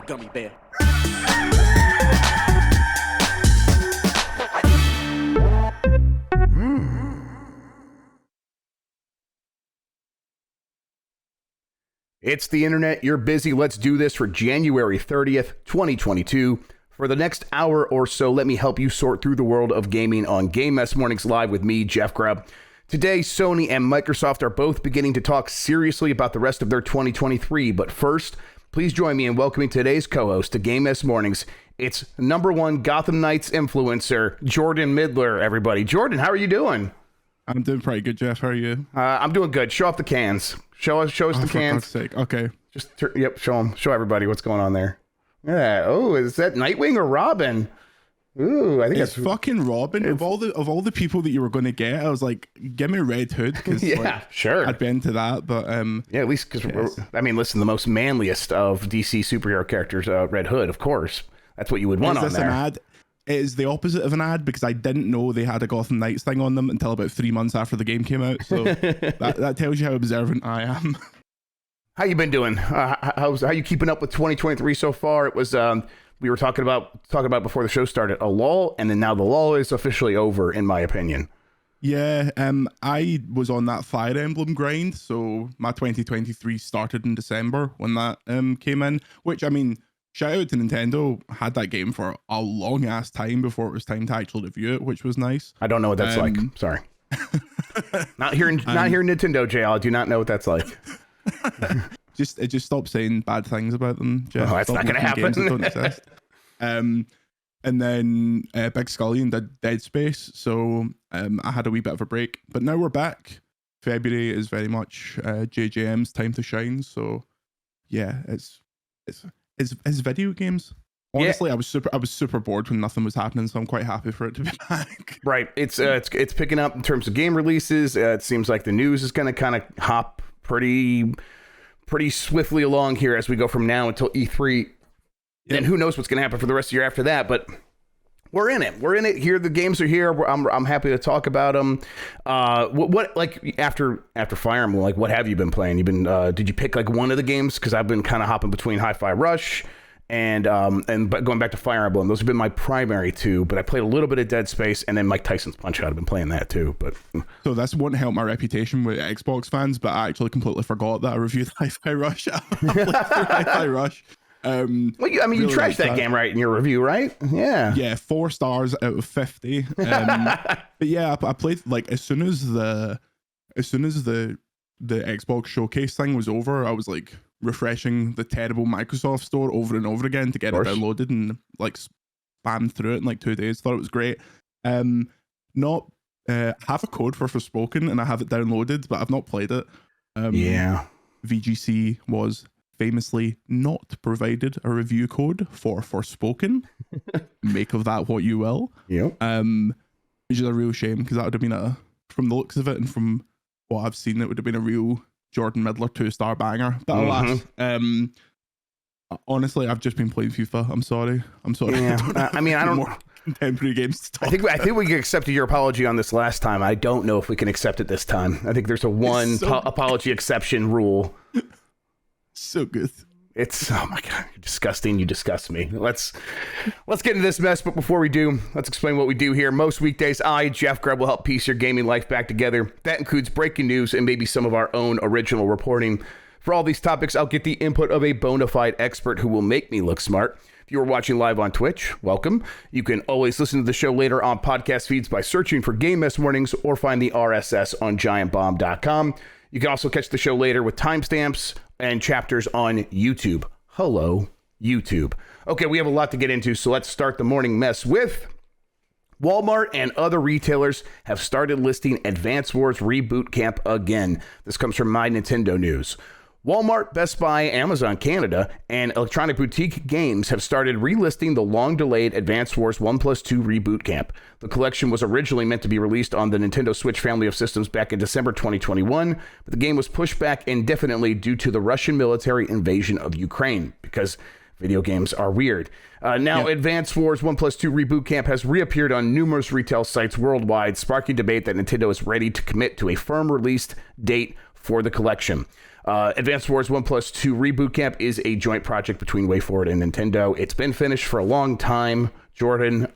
gummy bear. It's the internet, you're busy, let's do this for January 30th, 2022. For the next hour or so, let me help you sort through the world of gaming on Game Mess Mornings Live with me, Jeff Grubb. Today, Sony and Microsoft are both beginning to talk seriously about the rest of their 2023, but first, please join me in welcoming today's co-host to Game Mess Mornings. It's #1 Gotham Knights influencer, Jordan Midler, everybody. Jordan, how are you doing? I'm doing pretty good, Jeff. How are you? I'm doing good. Show off the cans. Show us the cans. For God's sake. Okay. Just show everybody what's going on there. Yeah. Oh, is that Nightwing or Robin? Ooh, I think it's fucking Robin. Of all the people that you were going to get, I was like, give me Red Hood, because sure, I'd been to that. But at least because listen, the most manliest of DC superhero characters, Red Hood, of course. That's what you would want on there. Is this an ad? It is the opposite of an ad, because I didn't know they had a Gotham Knights thing on them until about 3 months after the game came out. So that tells you how observant I am. How you been doing? How you keeping up with 2023 so far? It was we were talking about before the show started, a lull, and then now the lull is officially over, in my opinion. Yeah, I was on that Fire Emblem grind, so my 2023 started in December when that came in. Which, I mean, shout out to Nintendo, had that game for a long ass time before it was time to actually review it, which was nice. I don't know what that's like. Sorry. Not here Nintendo jail. I do not know what that's like. Just stop saying bad things about them, Jeff. Oh, that's stop not gonna happen. Games that don't exist. And then Big Scullion did Dead Space, so I had a wee bit of a break. But now we're back. February is very much JJM's time to shine. So yeah, it's video games. Honestly, I was super bored when nothing was happening, so I'm quite happy for it to be back. Right. It's picking up in terms of game releases. It seems like the news is going to kind of hop pretty swiftly along here as we go from now until E3. Yep. And who knows what's going to happen for the rest of the year after that, but we're in it here. The games are here. I'm happy to talk about them. What like after Fire Emblem, like what have you been playing? You've been did you pick like one of the games? Because I've been kind of hopping between Hi-Fi Rush and going back to Fire Emblem. Those have been my primary two, but I played a little bit of Dead Space and then Mike Tyson's Punch-Out. I've been playing that too. But so this won't help my reputation with Xbox fans, but I actually completely forgot that I reviewed Hi-Fi Rush. I played through Hi-Fi Rush. You trashed that game, right, in your review, right? Yeah 4 stars out of 50. But yeah, I played like as soon as the Xbox showcase thing was over, I was like refreshing the terrible Microsoft store over and over again to get it downloaded, and like spammed through it in like 2 days. Thought it was great. Have a code for Forspoken, and I have it downloaded, but I've not played it. VGC was famously not provided a review code for Forspoken. Make of that what you will. Yep. Which is a real shame, because that would have been from the looks of it and from what I've seen, it would have been a real Jordan Midler 2-star banger. But alas, honestly, I've just been playing FIFA. I'm sorry. Yeah. I mean, I don't more contemporary games to talk. I think we accepted your apology on this last time. I don't know if we can accept it this time. I think there's a apology exception rule. So good. It's, oh my God, you're disgusting. You disgust me. Let's get into this mess. But before we do, let's explain what we do here. Most weekdays, I, Jeff Grubb, will help piece your gaming life back together. That includes breaking news and maybe some of our own original reporting. For all these topics, I'll get the input of a bona fide expert who will make me look smart. If you are watching live on Twitch, welcome. You can always listen to the show later on podcast feeds by searching for Game Mess Mornings, or find the RSS on giantbomb.com. You can also catch the show later with timestamps and chapters on YouTube. Hello, YouTube. Okay, we have a lot to get into, so let's start the morning mess with Walmart and other retailers have started listing Advance Wars Reboot Camp again. This comes from My Nintendo News. Walmart, Best Buy, Amazon Canada, and Electronic Boutique Games have started relisting the long-delayed Advance Wars 1+2 Reboot Camp. The collection was originally meant to be released on the Nintendo Switch family of systems back in December 2021, but the game was pushed back indefinitely due to the Russian military invasion of Ukraine, because video games are weird. Advance Wars 1+2 Reboot Camp has reappeared on numerous retail sites worldwide, sparking debate that Nintendo is ready to commit to a firm release date for the collection. Advance Wars 1+2 Reboot Camp is a joint project between WayForward and Nintendo. It's been finished for a long time, Jordan.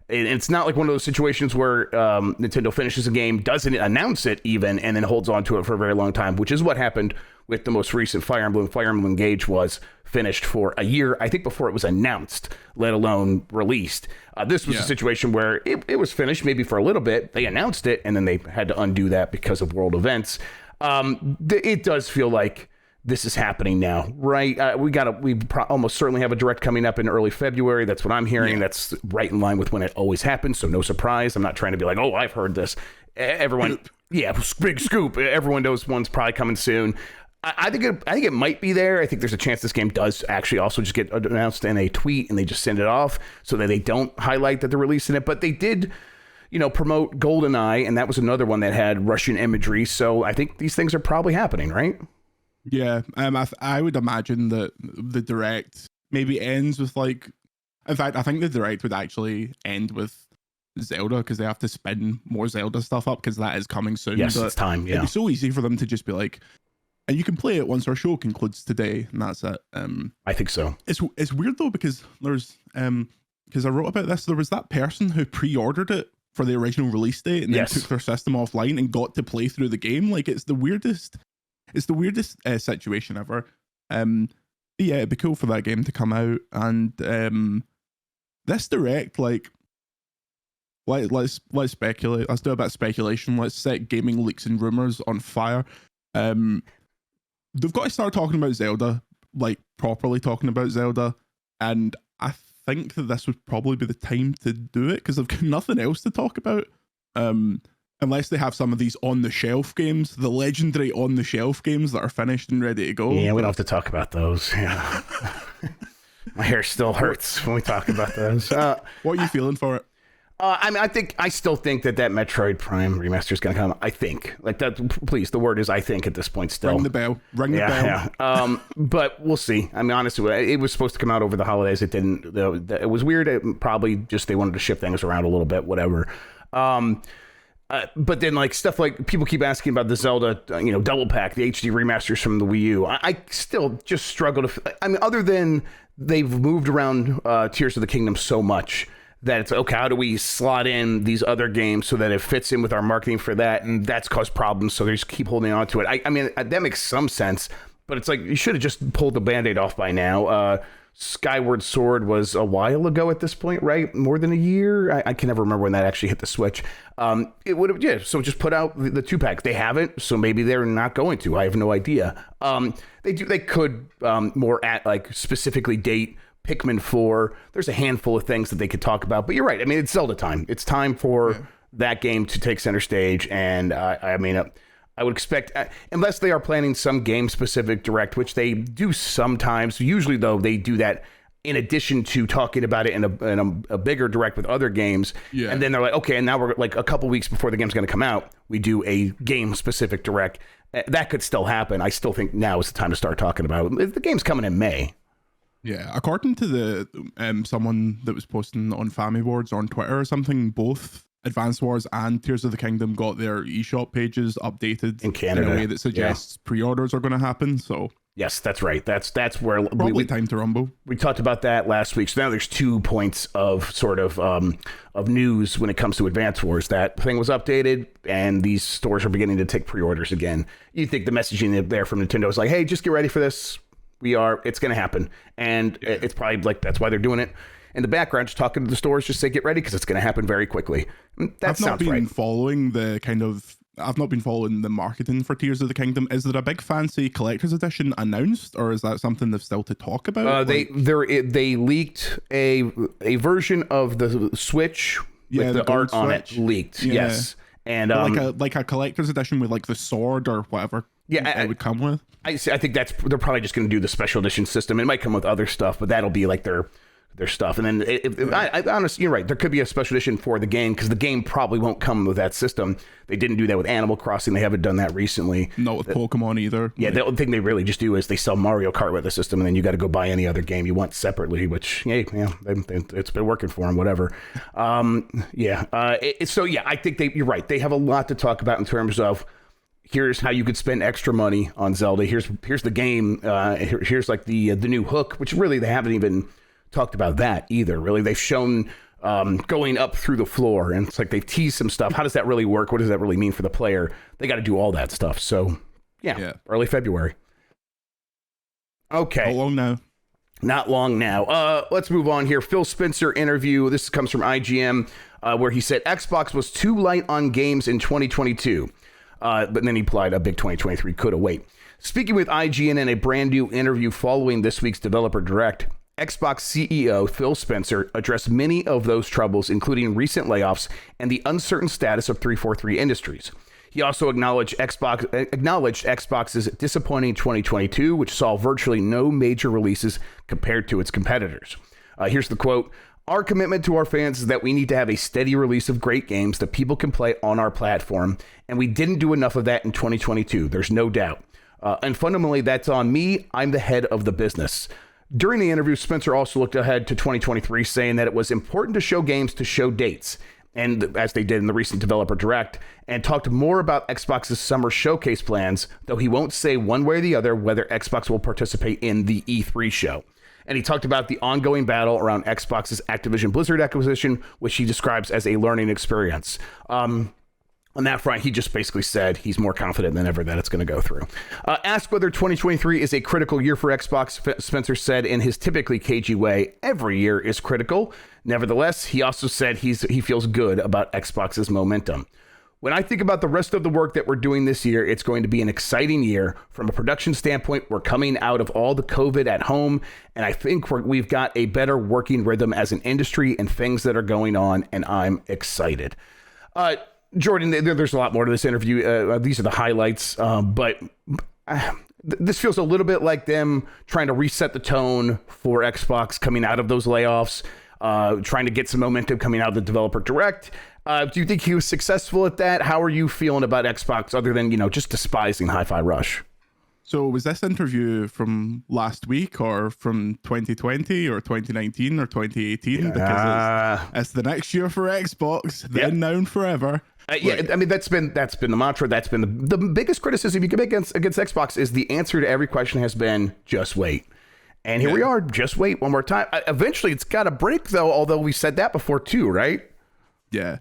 It's not like one of those situations where Nintendo finishes a game, doesn't announce it even, and then holds on to it for a very long time, which is what happened with the most recent Fire Emblem. Fire Emblem Engage was finished for a year, I think, before it was announced, let alone released. This was a situation where it was finished maybe for a little bit. They announced it, and then they had to undo that because of world events. It does feel like this is happening now, right? We almost certainly have a direct coming up in early February. That's what I'm hearing. That's right in line with when it always happens. So no surprise. I'm not trying to be like, oh, I've heard this. Everyone, big scoop. Everyone knows one's probably coming soon. I think it might be there. I think there's a chance this game does actually also just get announced in a tweet and they just send it off so that they don't highlight that they're releasing it. But they did, promote GoldenEye, and that was another one that had Russian imagery. So I think these things are probably happening, right? Yeah, I would imagine that the direct maybe ends with in fact, I think the direct would actually end with Zelda because they have to spin more Zelda stuff up because that is coming soon. Yes, it's time. Yeah, it'd be so easy for them to just be like, and you can play it once our show concludes today, and that's it. I think so. It's weird though because there's because I wrote about this. There was that person who pre-ordered it for the original release date and then took their system offline and got to play through the game. Like it's the weirdest. It's the weirdest situation ever. Yeah, it'd be cool for that game to come out. And this direct, let's speculate. Let's do a bit of speculation. Let's set gaming leaks and rumors on fire. They've got to start talking about Zelda, properly talking about Zelda. And I think that this would probably be the time to do it because they've got nothing else to talk about. Unless they have some of these on-the-shelf games, the legendary on-the-shelf games that are finished and ready to go. Yeah, we don't have to talk about those. Yeah. My hair still hurts when we talk about those. What are you feeling for it? I still think that Metroid Prime remaster is going to come. I think. Please, the word is I think at this point still. Ring the bell. Ring the bell. Yeah. But we'll see. I mean, honestly, it was supposed to come out over the holidays. It didn't. It was weird. It probably just they wanted to shift things around a little bit, whatever. But then stuff like people keep asking about the Zelda, double pack, the HD remasters from the Wii U. I still just struggle to. I mean, other than they've moved around Tears of the Kingdom so much that it's okay. How do we slot in these other games so that it fits in with our marketing for that? And that's caused problems. So they just keep holding on to it. I mean, that makes some sense, but it's like you should have just pulled the Band-Aid off by now. Skyward Sword was a while ago at this point, right? More than a year. I can never remember when that actually hit the Switch. It would have, so just put out the 2-pack. They haven't, so maybe they're not going to. I have no idea. They could more at specifically date Pikmin 4. There's a handful of things that they could talk about, but you're right. I mean, it's Zelda time. It's time for that game to take center stage, and I would expect, unless they are planning some game-specific direct, which they do sometimes. Usually, though, they do that in addition to talking about it in a bigger direct with other games. Yeah. And then they're like, okay, and now we're a couple weeks before the game's going to come out, we do a game-specific direct. That could still happen. I still think now is the time to start talking about it. The game's coming in May. Yeah, according to the someone that was posting on Family Boards on Twitter or something, both Advance Wars and Tears of the Kingdom got their eShop pages updated in Canada in a way that suggests pre-orders are going to happen. So yes, that's right. That's where probably time to rumble. We talked about that last week. So now there's 2 points of sort of news when it comes to Advance Wars. That thing was updated, and these stores are beginning to take pre-orders again. You think the messaging there from Nintendo is like, "Hey, just get ready for this. It's going to happen," and it's probably that's why they're doing it. In the background, just talking to the stores, just say, get ready, because it's going to happen very quickly. That sounds right. I've not been following the marketing for Tears of the Kingdom. Is there a big fancy collector's edition announced, or is that something they've still to talk about? They leaked a version of the Switch with the art on it leaked. Yeah. Yes. And like a collector's edition with the sword or whatever it would come with. I think they're probably just going to do the special edition system. It might come with other stuff, but that'll be their stuff. And then I honestly, you're right. There could be a special edition for the game because the game probably won't come with that system. They didn't do that with Animal Crossing. They haven't done that recently. Not with Pokemon either. Yeah, the only thing they really just do is they sell Mario Kart with the system, and then you got to go buy any other game you want separately, which, it's been working for them, whatever. So, I think you're right. They have a lot to talk about in terms of here's how you could spend extra money on Zelda. Here's the game. Here's like the new hook, which really they haven't even talked about that either. Really, they've shown going up through the floor, and it's like they've teased some stuff. How does that really work? What does that really mean for the player? They got to do all that stuff. So yeah, early February. Okay. How long now? Not long now. Let's move on here. Phil Spencer interview. This comes from IGN, where he said Xbox was too light on games in 2022. But then he implied a big 2023 could await. Speaking with IGN in a brand new interview following this week's Developer Direct, Xbox CEO Phil Spencer addressed many of those troubles, including recent layoffs and the uncertain status of 343 Industries. He also acknowledged Xbox's disappointing 2022, which saw virtually no major releases compared to its competitors. Here's the quote. Our commitment to our fans is that we need to have a steady release of great games that people can play on our platform, and we didn't do enough of that in 2022, there's no doubt. And fundamentally, that's on me. I'm the head of the business. During the interview, Spencer also looked ahead to 2023, saying that it was important to show games to show dates, and as they did in the recent Developer Direct, and talked more about Xbox's summer showcase plans, though he won't say one way or the other whether Xbox will participate in the E3 show. And he talked about the ongoing battle around Xbox's Activision Blizzard acquisition, which he describes as a learning experience. On that front, he just basically said he's more confident than ever that it's going to go through. Asked whether 2023 is a critical year for Xbox, Spencer said in his typically cagey way, every year is critical. Nevertheless, he also said he feels good about Xbox's momentum. When I think about the rest of the work that we're doing this year, it's going to be an exciting year. From a production standpoint, we're coming out of all the COVID at home, and I think we've got a better working rhythm as an industry and things that are going on, and I'm excited. Jordan, there's a lot more to this interview. These are the highlights, but this feels a little bit like them trying to reset the tone for Xbox coming out of those layoffs, trying to get some momentum coming out of the Developer Direct. Do you think he was successful at that? How are you feeling about Xbox other than, just despising Hi-Fi Rush? So was this interview from last week or from 2020 or 2019 or 2018? Because it's the next year for Xbox, then now and forever. Yeah, I mean, that's been the mantra. That's been the biggest criticism you can make against Xbox is the answer to every question has been just wait. And here we are, just wait one more time. Eventually it's got to break though, although we said that before too, right? Yeah.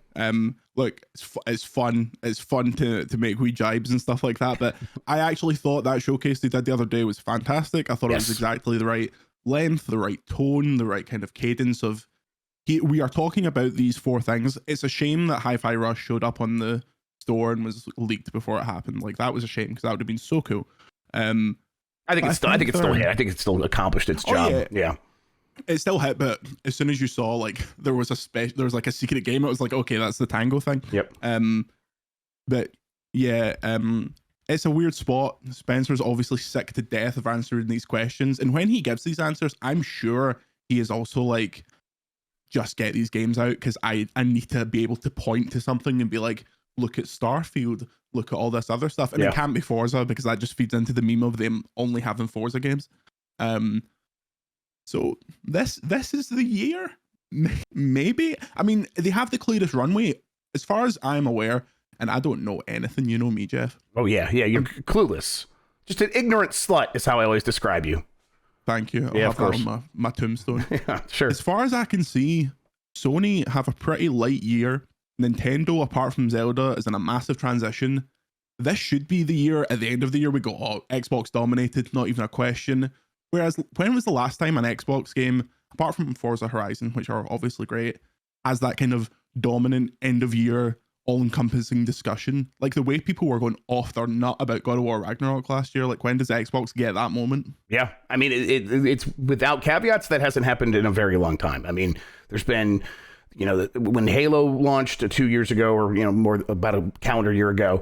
Look, it's fun. It's fun to make wee jibes and stuff like that. But I actually thought that showcase they did the other day was fantastic. I thought it was exactly the right length, the right tone, the right kind of cadence of we are talking about these four things. It's a shame that Hi-Fi Rush showed up on the store and was leaked before it happened. Like that was a shame because that would have been so cool. I think it's still accomplished its job. Yeah. It still hit, but as soon as you saw like there was like a secret game, it was like, okay, that's the Tango thing. Yep. But yeah, it's a weird spot. Spencer's obviously sick to death of answering these questions, and when he gives these answers, I'm sure he is also like, just get these games out because I need to be able to point to something and be like, look at Starfield, look at all this other stuff, and it can't be Forza because that just feeds into the meme of them only having Forza games. So this is the year, maybe. I mean, they have the clearest runway as far as I'm aware, and I don't know anything. You know me, Jeff. Oh yeah, you're clueless. Just an ignorant slut is how I always describe you. Thank you. I'll have that on my tombstone. Yeah, sure. As far as I can see, Sony have a pretty light year. Nintendo, apart from Zelda, is in a massive transition. This should be the year, at the end of the year, we go, oh, Xbox dominated, not even a question. Whereas, when was the last time an Xbox game, apart from Forza Horizon, which are obviously great, has that kind of dominant end-of-year, all-encompassing discussion? Like, the way people were going off their nut about God of War Ragnarok last year, like, when does Xbox get that moment? Yeah, I mean, it's without caveats, that hasn't happened in a very long time. I mean, there's been, when Halo launched 2 years ago, or, more about a calendar year ago,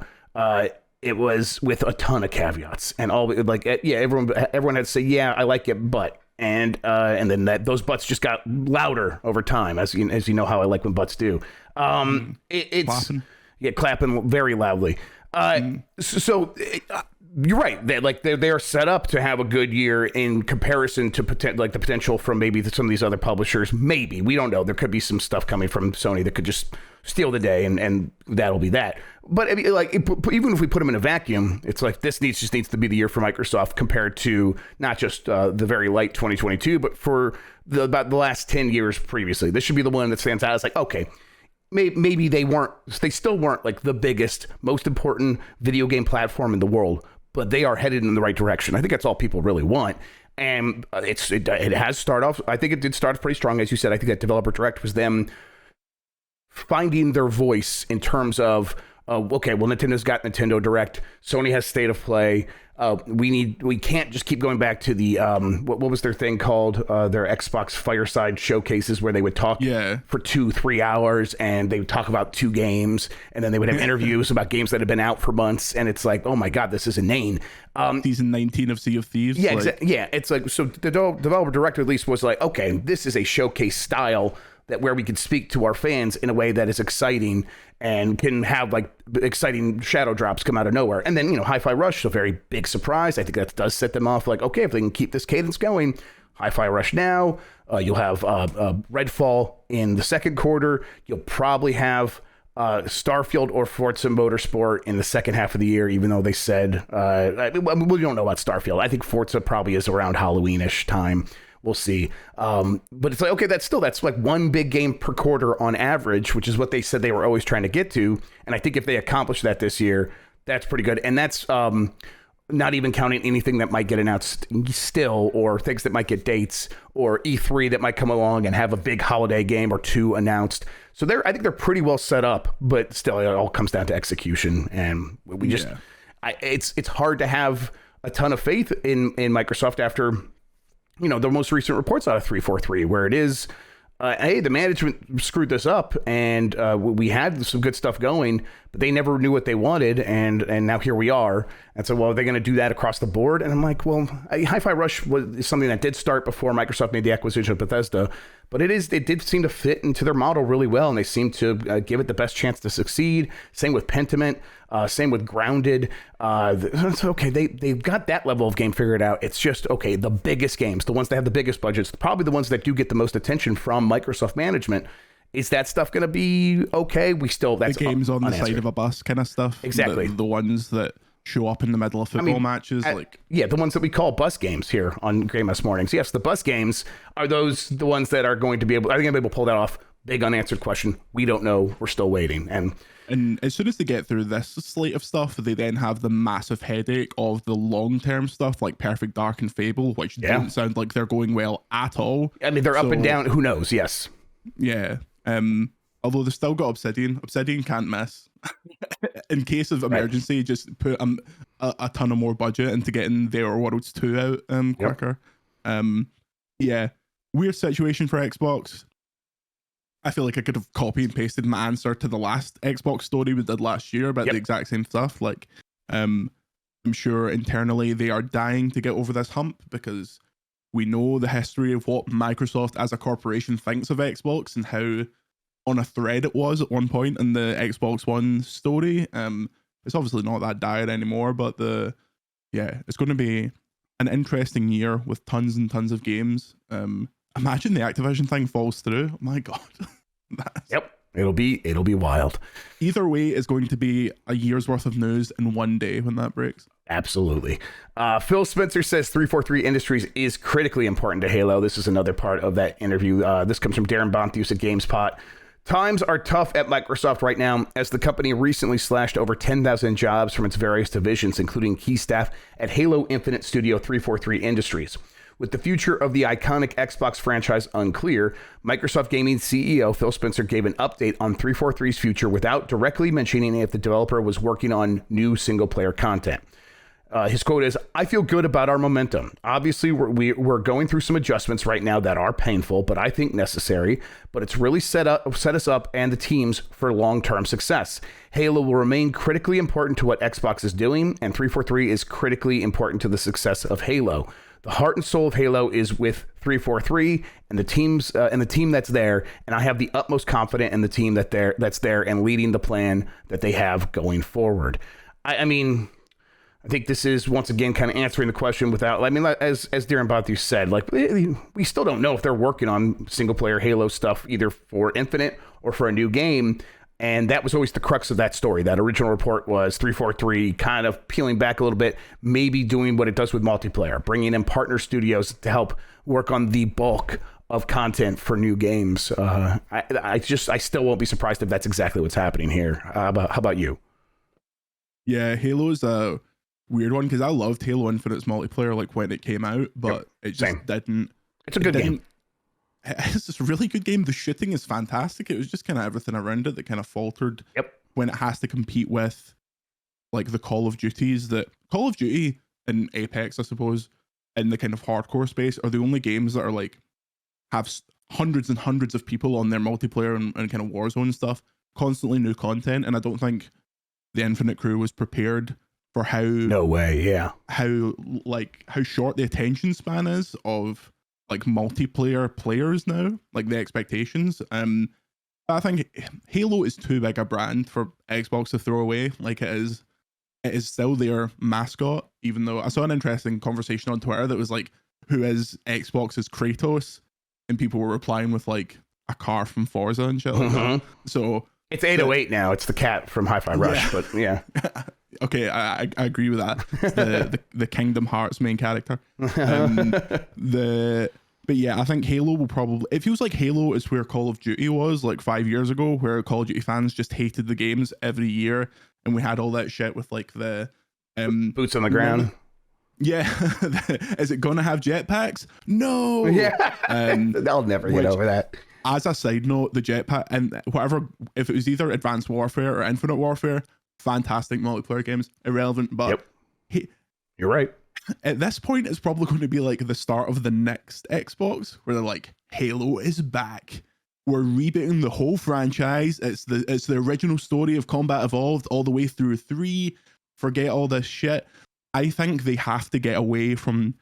it was with a ton of caveats and all like, everyone had to say, yeah, I like it, but, and then those butts just got louder over time, as you know how I like when butts do. It's clapping. Clapping very loudly. So you're right. They are set up to have a good year in comparison to the potential from maybe some of these other publishers. Maybe, we don't know. There could be some stuff coming from Sony that could just steal the day, and that'll be that. But I mean, even if we put them in a vacuum, it's like this needs to be the year for Microsoft compared to not just the very light 2022, but for about the last 10 years previously. This should be the one that stands out as like, okay, maybe they still weren't like the biggest, most important video game platform in the world, but they are headed in the right direction. I think that's all people really want. And it has started off, I think it did start pretty strong. As you said, I think that Developer Direct was them finding their voice in terms of, okay, well, Nintendo's got Nintendo Direct. Sony has State of Play. We can't just keep going back to the what was their thing called, their Xbox Fireside showcases where they would talk for 2-3 hours and they would talk about 2 games, and then they would have interviews about games that had been out for months, and it's like, oh my god, this is inane. Season 19 of Sea of Thieves. Yeah, it's like, so the Developer Direct at least was like, okay, this is a showcase style that where we can speak to our fans in a way that is exciting and can have like exciting shadow drops come out of nowhere. And then, Hi-Fi Rush, a very big surprise. I think that does set them off like, okay, if they can keep this cadence going, Hi-Fi Rush now, you'll have Redfall in the second quarter. You'll probably have Starfield or Forza Motorsport in the second half of the year, even though they said, we don't know about Starfield. I think Forza probably is around Halloween-ish time. We'll see. But it's like, okay, that's like one big game per quarter on average, which is what they said they were always trying to get to. And I think if they accomplish that this year, that's pretty good. And that's not even counting anything that might get announced still, or things that might get dates, or E3 that might come along and have a big holiday game or 2 announced. So I think they're pretty well set up, but still it all comes down to execution. And it's hard to have a ton of faith in Microsoft after the most recent reports out of 343, where it is, hey, the management screwed this up, and we had some good stuff going, but they never knew what they wanted, and now here we are. And so, well, are they going to do that across the board? And I'm like, well, Hi-Fi Rush was something that did start before Microsoft made the acquisition of Bethesda, but it did seem to fit into their model really well, and they seem to give it the best chance to succeed. Same with Pentiment, same with Grounded. It's okay, they've got that level of game figured out. It's just, okay, the biggest games, the ones that have the biggest budgets, probably the ones that do get the most attention from Microsoft management. Is that stuff going to be okay? That's the games on the side of a bus kind of stuff. Exactly. The ones that show up in the middle of football matches. The ones that we call bus games here on Game Us Mornings. Yes, the bus games are the ones that are going to be able, I think I'm able to pull that off. Big unanswered question. We don't know. We're still waiting. And as soon as they get through this slate of stuff, they then have the massive headache of the long-term stuff like Perfect Dark and Fable, which don't sound like they're going well at all. I mean, they're up and down. Who knows? Yes. Yeah. Although they've still got Obsidian. Obsidian can't miss. In case of emergency, just put a ton of more budget into getting their Worlds 2 out quicker. Weird situation for Xbox. I feel like I could have copy and pasted my answer to the last Xbox story we did last year about the exact same stuff. Like, I'm sure internally they are dying to get over this hump, because we know the history of what Microsoft as a corporation thinks of Xbox and how on a thread it was at one point in the Xbox One story. It's obviously not that dire anymore, but it's going to be an interesting year with tons and tons of games. Imagine the Activision thing falls through. Oh my god. It'll be wild. Either way, it's going to be a year's worth of news in one day when that breaks. Absolutely. Phil Spencer says 343 Industries is critically important to Halo. This is another part of that interview. This comes from Darren Bontheus at GameSpot. Times are tough at Microsoft right now, as the company recently slashed over 10,000 jobs from its various divisions, including key staff at Halo Infinite Studio 343 Industries. With the future of the iconic Xbox franchise unclear, Microsoft Gaming CEO Phil Spencer gave an update on 343's future without directly mentioning if the developer was working on new single-player content. His quote is, "I feel good about our momentum. Obviously, we're going through some adjustments right now that are painful, but I think necessary. But it's really set us up and the teams for long-term success. Halo will remain critically important to what Xbox is doing, and 343 is critically important to the success of Halo. The heart and soul of Halo is with 343 and the team that's there, and I have the utmost confidence in the team that's there and leading the plan that they have going forward." I mean, I think this is once again kind of answering the question without, I mean, as Darren Bothu said, like we still don't know if they're working on single player Halo stuff either for Infinite or for a new game. And that was always the crux of that story. That original report was 343 kind of peeling back a little bit, maybe doing what it does with multiplayer, bringing in partner studios to help work on the bulk of content for new games. I still won't be surprised if that's exactly what's happening here. How about you? Yeah, Halo's a weird one because I loved Halo Infinite's multiplayer like when it came out, but it just didn't. It's a good game. It's just a really good game. The shooting is fantastic. It was just kind of everything around it that kind of faltered when it has to compete with like the Call of Duties. That Call of Duty and Apex, I suppose, in the kind of hardcore space are the only games that are like have hundreds and hundreds of people on their multiplayer and kind of Warzone stuff, constantly new content. And I don't think the Infinite crew was prepared for how how short the attention span is of like multiplayer players now, like the expectations. I think Halo is too big a brand for Xbox to throw away. Like it is still their mascot, even though I saw an interesting conversation on Twitter that was like, who is Xbox's Kratos? And people were replying with like a car from Forza and shit like that. So it's 808 now. It's the cat from Hi-Fi Rush, but yeah. Okay, I agree with that. The Kingdom Hearts main character. But yeah, I think Halo will probably, it feels like Halo is where Call of Duty was like 5 years ago, where Call of Duty fans just hated the games every year, and we had all that shit with like the boots on the ground. Yeah. Is it gonna have jetpacks? No. Yeah. They'll never get over that. As a side note, the jetpack and whatever, if it was either Advanced Warfare or Infinite Warfare, fantastic multiplayer games, irrelevant, but you're right. At this point, it's probably going to be like the start of the next Xbox, where they're like, Halo is back. We're rebooting the whole franchise. It's the original story of Combat Evolved all the way through 3. Forget all this shit. I think they have to get away from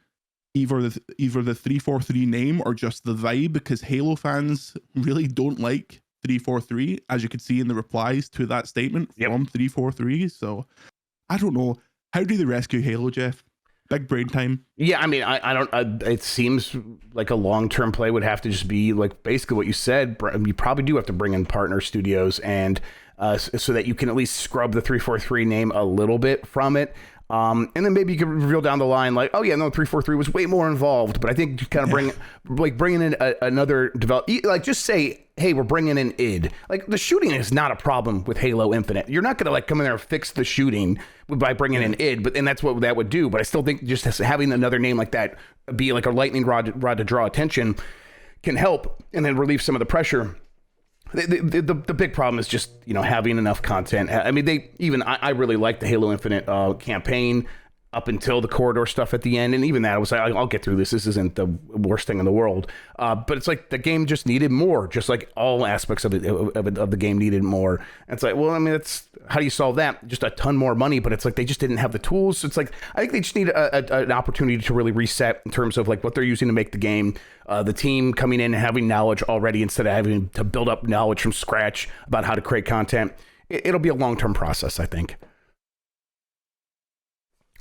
either the 343 name or just the vibe, because Halo fans really don't like 343, as you could see in the replies to that statement from 343. So I don't know. How do they rescue Halo, Jeff? Big brain time. Yeah, I mean, I don't. It seems like a long-term play would have to just be like basically what you said. You probably do have to bring in partner studios and so that you can at least scrub the 343 name a little bit from it. And then maybe you could reveal down the line like, oh yeah, no, 343 was way more involved. But I think just kind of bringing in another like just say, hey, we're bringing in id. Like the shooting is not a problem with Halo Infinite. You're not gonna like come in there and fix the shooting by bringing in id, and that's what that would do. But I still think just having another name like that be like a lightning rod to draw attention can help, and then relieve some of the pressure. The big problem is just, having enough content. I mean, I really liked the Halo Infinite campaign up until the corridor stuff at the end, and even that I was like, I'll get through this. This isn't the worst thing in the world. But it's like the game just needed more, just like all aspects of the game needed more. And it's like, well, I mean, how do you solve that? Just a ton more money, but it's like they just didn't have the tools. So it's like I think they just need an opportunity to really reset in terms of like what they're using to make the game. The team coming in and having knowledge already instead of having to build up knowledge from scratch about how to create content. It'll be a long-term process, I think.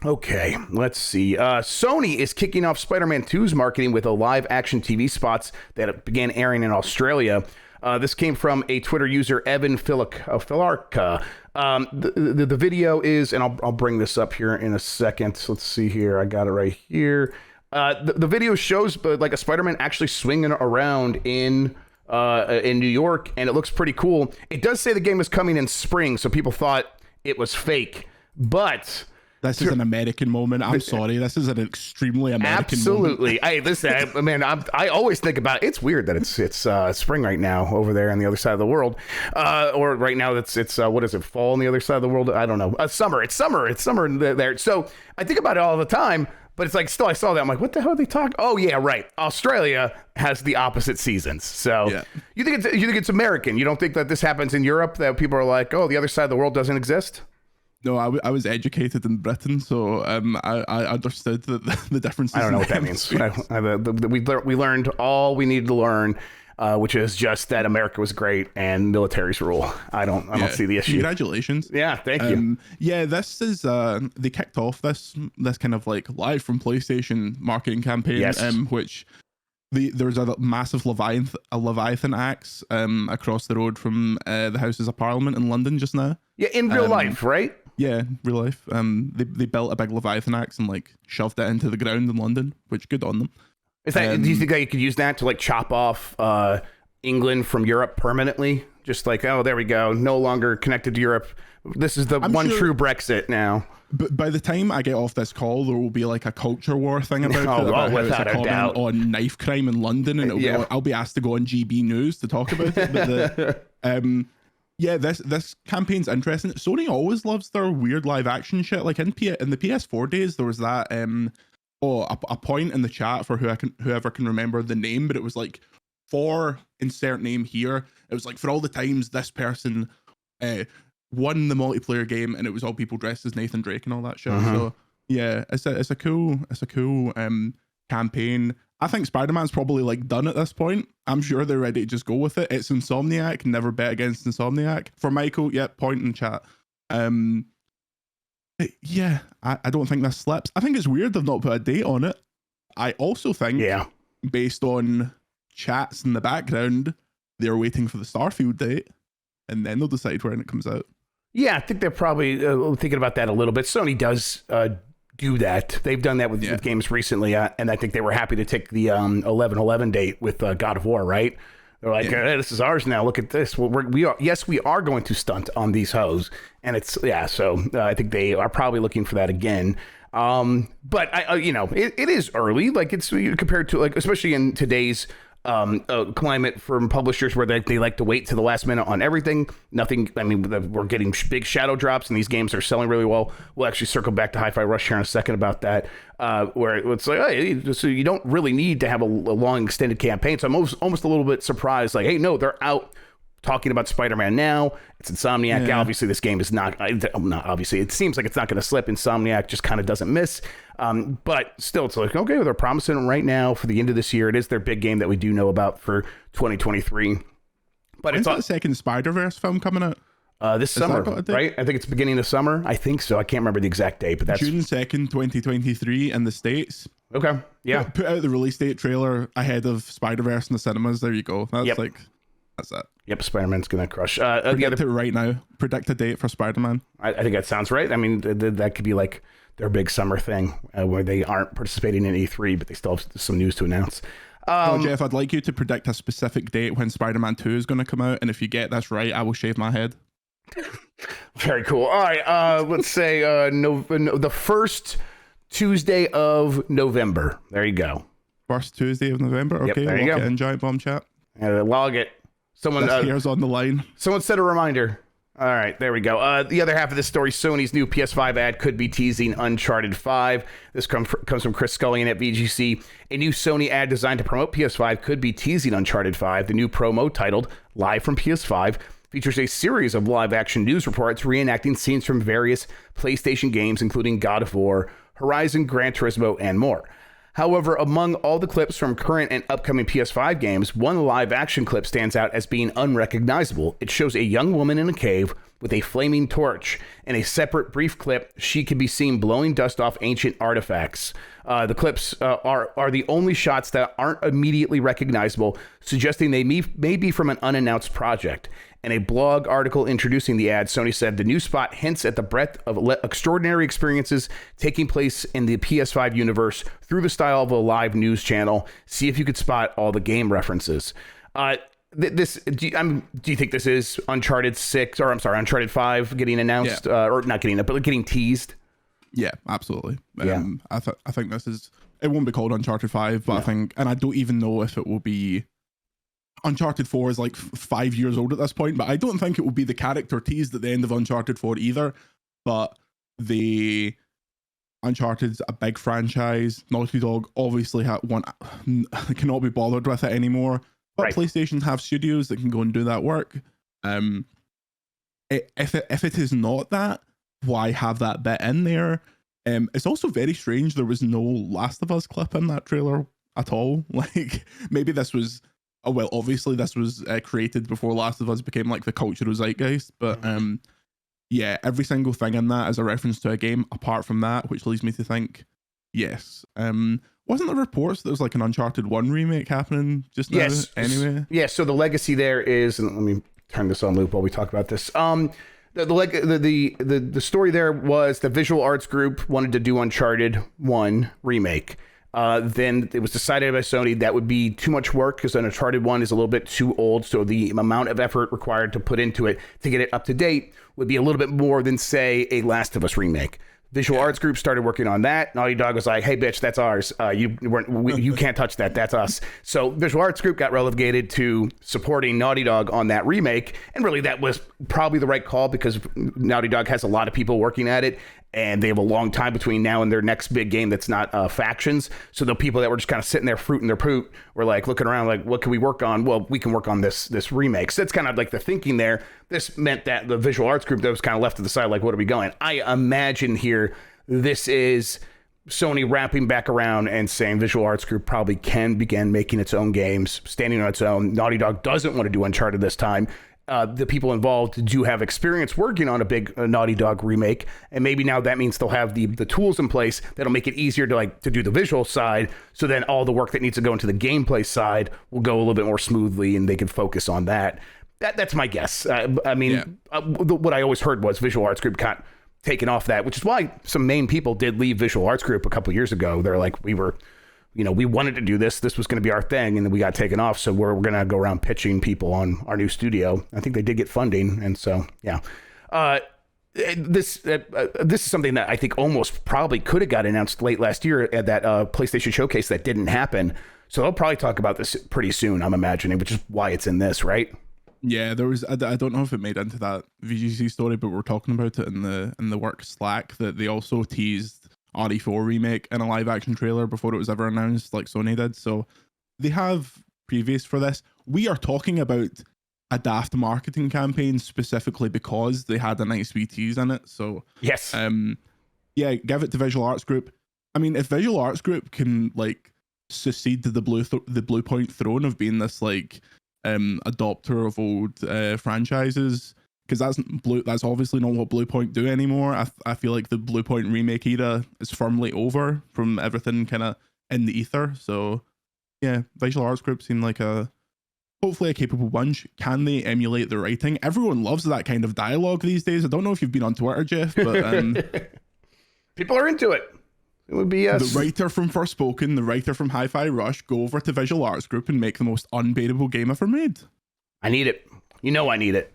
Okay, let's see. Sony is kicking off Spider-Man 2's marketing with a live-action TV spots that began airing in Australia. This came from a Twitter user, Evan Filarka. The video is, and I'll bring this up here in a second. Let's see here. I got it right here. The video shows like a Spider-Man actually swinging around in New York, and it looks pretty cool. It does say the game is coming in spring, so people thought it was fake, but... This is an American moment. I'm sorry. This is an extremely American Absolutely. moment. Hey, listen, man, I always think about it's weird that it's spring right now over there on the other side of the world. Or right now it's what is it, fall on the other side of the world? I don't know. Summer. It's summer there. So I think about it all the time, but it's like still I saw that. I'm like, what the hell are they talking? Oh yeah, right. Australia has the opposite seasons. So yeah. You think it's American. You don't think that this happens in Europe, that people are like, oh, the other side of the world doesn't exist? No, I was educated in Britain, so I understood the differences. I don't know what that means. We learned all we needed to learn. which is just that America was great and militaries rule. I don't see the issue. Congratulations. Yeah, thank you. Yeah, this is they kicked off this kind of like live from PlayStation marketing campaign, which there's a massive Leviathan axe across the road from the Houses of Parliament in London just now. Yeah, in real life, right? Yeah, real life. They built a big Leviathan axe and like shoved it into the ground in London, which good on them. Is that? Do you think that you could use that to like chop off England from Europe permanently? Just like, oh, there we go, no longer connected to Europe. This is the true Brexit now. But by the time I get off this call, there will be like a culture war thing about it. About without a doubt. On knife crime in London, and I'll be asked to go on GB News to talk about it. But this campaign's interesting. Sony always loves their weird live action shit. Like in the PS4 days, there was that a point in the chat for whoever can remember the name, but it was like for insert name here. It was like for all the times this person won the multiplayer game, and it was all people dressed as Nathan Drake and all that shit. So yeah, it's a cool campaign. I think Spider-Man's probably like done at this point. I'm sure they're ready to just go with it. It's Insomniac. Never bet against Insomniac. For Michael, point in chat. Yeah, I don't think this slips. I think it's weird they've not put a date on it. I also think, based on chats in the background, they're waiting for the Starfield date, and then they'll decide when it comes out. Yeah, I think they're probably thinking about that a little bit. Sony does do that. They've done that with games recently, and I think they were happy to take the 11/11 date with God of War, right? They're like, hey, this is ours now. Look at this. Well, we are going to stunt on these hoes, and it's so I think they are probably looking for that again. But it is early, like it's compared to like, especially in today's climate from publishers where they like to wait to the last minute on everything. Nothing. I mean, we're getting big shadow drops, and these games are selling really well. We'll actually circle back to Hi-Fi Rush here in a second about that, where it's like, hey, so you don't really need to have a long extended campaign. So I'm almost a little bit surprised. Like, hey, no, they're out talking about Spider-Man now. It's Insomniac. Yeah. Obviously, this game is not obviously. It seems like it's not going to slip. Insomniac just kind of doesn't miss. But still, it's like, okay, they're promising it right now for the end of this year. It is their big game that we do know about for 2023. But when's the second Spider-Verse film coming out? This summer, right? I think it's beginning of summer. I think so. I can't remember the exact date, but that's June 2nd, 2023 in the States. Okay. Yeah. Put out the release date trailer ahead of Spider-Verse in the cinemas. There you go. That's it. Yep, Spider-Man's gonna crush. Predict it right now. Predict a date for Spider-Man. I think that sounds right. I mean, that could be like their big summer thing where they aren't participating in E3, but they still have some news to announce. Jeff, I'd like you to predict a specific date when Spider-Man 2 is going to come out, and if you get this right, I will shave my head. Very cool. All right, let's say the first Tuesday of November. There you go. First Tuesday of November. Okay, there you go. Get in Giant Bomb chat. Log it. Someone here's on the line. Someone set a reminder. All right, there we go. The other half of this story, Sony's new PS5 ad could be teasing Uncharted 5. This comes from Chris Scullion at VGC. A new Sony ad designed to promote PS5 could be teasing Uncharted 5. The new promo, titled Live from PS5, features a series of live-action news reports reenacting scenes from various PlayStation games, including God of War, Horizon, Gran Turismo, and more. However, among all the clips from current and upcoming PS5 games, one live-action clip stands out as being unrecognizable. It shows a young woman in a cave with a flaming torch. In a separate brief clip, she can be seen blowing dust off ancient artifacts. The clips are the only shots that aren't immediately recognizable, suggesting they may be from an unannounced project. In a blog article introducing the ad, Sony said the new spot hints at the breadth of extraordinary experiences taking place in the PS5 universe through the style of a live news channel. See if you could spot all the game references. Do you think this is Uncharted 5 getting announced, or not getting, but getting teased? Yeah, absolutely. I think this is. It won't be called Uncharted 5, but I think, and I don't even know if it will be. Uncharted 4 is like 5 years old at this point, but I don't think it will be the character teased at the end of Uncharted 4 either. But Uncharted's a big franchise. Naughty Dog obviously cannot be bothered with it anymore. But right. PlayStation have studios that can go and do that work. If it is not that, why have that bit in there? It's also very strange there was no Last of Us clip in that trailer at all. Like, maybe this was oh well, obviously this was created before Last of Us became like the cultural zeitgeist, but yeah, every single thing in that is a reference to a game apart from that, which leads me to think yes. Wasn't there reports that there was like an Uncharted 1 remake happening just now? Yes. Anyway, Yeah. So the legacy there is, and let me turn this on loop while we talk about this. The story there was the Visual Arts Group wanted to do Uncharted 1 remake. Then it was decided by Sony that would be too much work because Uncharted 1 is a little bit too old. So the amount of effort required to put into it to get it up to date would be a little bit more than, say, a Last of Us remake. Visual Arts Group started working on that. Naughty Dog was like, hey, bitch, that's ours. You can't touch that. That's us. So Visual Arts Group got relegated to supporting Naughty Dog on that remake. And really, that was probably the right call because Naughty Dog has a lot of people working at it. And they have a long time between now and their next big game that's not Factions. So the people that were just kind of sitting there fruiting their poot were like looking around like, what can we work on? Well, we can work on this remake. So that's kind of like the thinking there. This meant that the Visual Arts Group that was kind of left to the side, like, what are we going? I imagine here this is Sony wrapping back around and saying Visual Arts Group probably can begin making its own games, standing on its own. Naughty Dog doesn't want to do Uncharted this time. The people involved do have experience working on a big Naughty Dog remake, and maybe now that means they'll have the tools in place that'll make it easier to do the visual side. So then all the work that needs to go into the gameplay side will go a little bit more smoothly, and they can focus on that. That's my guess. What I always heard was Visual Arts Group got taken off that, which is why some main people did leave Visual Arts Group a couple years ago. They're like, we wanted to do this. This was going to be our thing, and then we got taken off. So we're going to go around pitching people on our new studio. I think they did get funding, and so yeah. This is something that I think almost probably could have got announced late last year at that PlayStation Showcase that didn't happen. So they'll probably talk about this pretty soon, I'm imagining, which is why it's in this, right? Yeah, there was. I don't know if it made into that VGC story, but we're talking about it in the work Slack that they also teased RE4 remake in a live action trailer before it was ever announced, like Sony did. So they have previous for this. We are talking about a daft marketing campaign specifically because they had a nice wee tease in it. So yes, yeah, give it to Visual Arts Group. I mean, if Visual Arts Group can like succeed to the Blue Point throne of being this like adopter of old franchises, because that's obviously not what Blue Point do anymore. I feel like the Blue Point remake era is firmly over from everything kind of in the ether. So yeah, Visual Arts Group seem like hopefully a capable bunch. Can they emulate the writing? Everyone loves that kind of dialogue these days. I don't know if you've been on Twitter, Jeff, but people are into it. It would be the writer from Forspoken, the writer from Hi-Fi Rush, go over to Visual Arts Group and make the most unbeatable game ever made. I need it. I need it.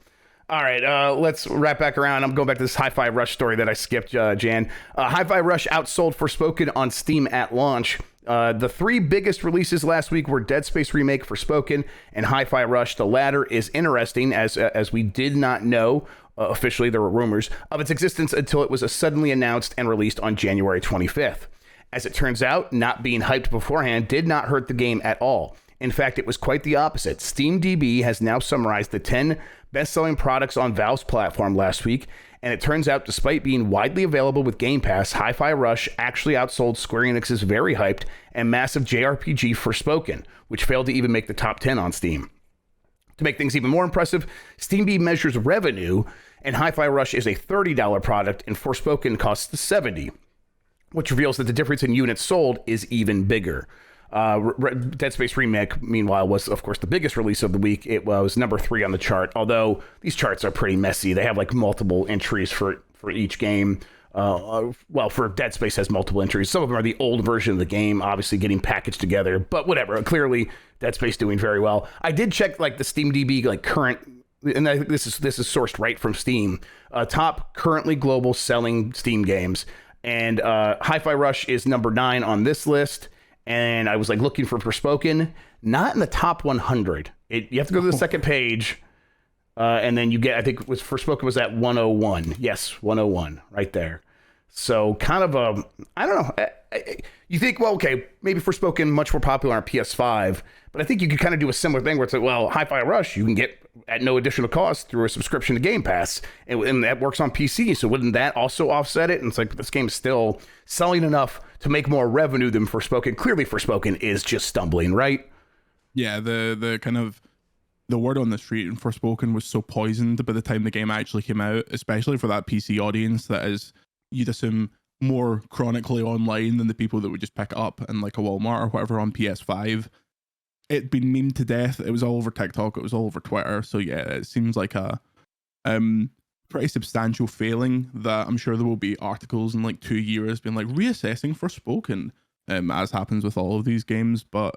All right, let's wrap back around. I'm going back to this Hi-Fi Rush story that I skipped, Jan. Hi-Fi Rush outsold Forspoken on Steam at launch. The three biggest releases last week were Dead Space Remake, Forspoken, and Hi-Fi Rush. The latter is interesting as we did not know. Officially, there were rumors of its existence until it was suddenly announced and released on January 25th. As it turns out, not being hyped beforehand did not hurt the game at all. In fact, it was quite the opposite. SteamDB has now summarized the 10 best-selling products on Valve's platform last week, and it turns out, despite being widely available with Game Pass, Hi-Fi Rush actually outsold Square Enix's very hyped and massive JRPG Forspoken, which failed to even make the top 10 on Steam. To make things even more impressive, SteamDB measures revenue, and Hi-Fi Rush is a $30 product, and Forspoken costs $70, which reveals that the difference in units sold is even bigger. Dead Space Remake, meanwhile, was, of course, the biggest release of the week. It was number 3 on the chart, although these charts are pretty messy. They have, like, multiple entries for each game. For Dead Space has multiple entries. Some of them are the old version of the game, obviously getting packaged together, but whatever. Clearly, Dead Space doing very well. I did check like the SteamDB like current, and I think this is sourced right from Steam. Top currently global selling Steam games, and Hi-Fi Rush is number 9 on this list. And I was like looking for Forspoken, not in the top 100. You have to go to the second page. And then you get, I think it was Forspoken was at 101. Yes, 101 right there. So kind of I don't know. You think, well, okay, maybe Forspoken much more popular on PS5, but I think you could kind of do a similar thing where it's like, well, Hi-Fi Rush you can get at no additional cost through a subscription to Game Pass, and that works on PC. So wouldn't that also offset it? And it's like this game is still selling enough to make more revenue than Forspoken. Clearly, Forspoken is just stumbling, right? Yeah, the kind of the word on the street in Forspoken was so poisoned by the time the game actually came out, especially for that PC audience that is, you'd assume, more chronically online than the people that would just pick it up in like a Walmart or whatever on PS5. It'd been memed to death. It was all over TikTok. It was all over Twitter. So yeah, it seems like a pretty substantial failing that I'm sure there will be articles in like 2 years being like reassessing Forspoken, as happens with all of these games. But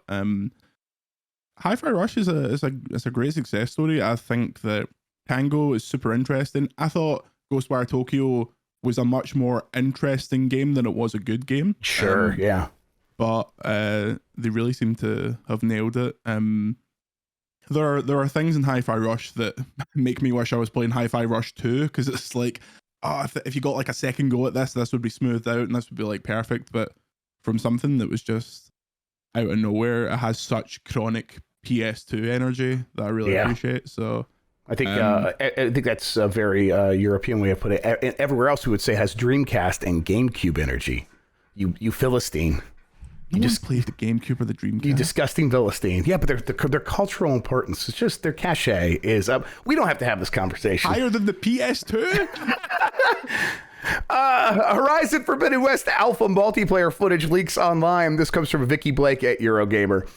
Hi-Fi Rush is a great success story. I think that Tango is super interesting. I thought Ghostwire Tokyo was a much more interesting game than it was a good game. Sure, yeah. But they really seem to have nailed it. There are things in Hi-Fi Rush that make me wish I was playing Hi-Fi Rush 2, because it's like, if you got like a second go at this would be smoothed out and this would be like perfect. But from something that was just out of nowhere, it has such chronic PS2 energy that I really appreciate. So I think that's a very European way of putting it. Everywhere else we would say has Dreamcast and GameCube energy. You Philistine. You just played the GameCube or the Dreamcast. You disgusting Philistine. Yeah, but their cultural importance, it's just their cachet is up. We don't have to have this conversation. Higher than the PS2? Horizon Forbidden West alpha multiplayer footage leaks online. This comes from Vicky Blake at Eurogamer.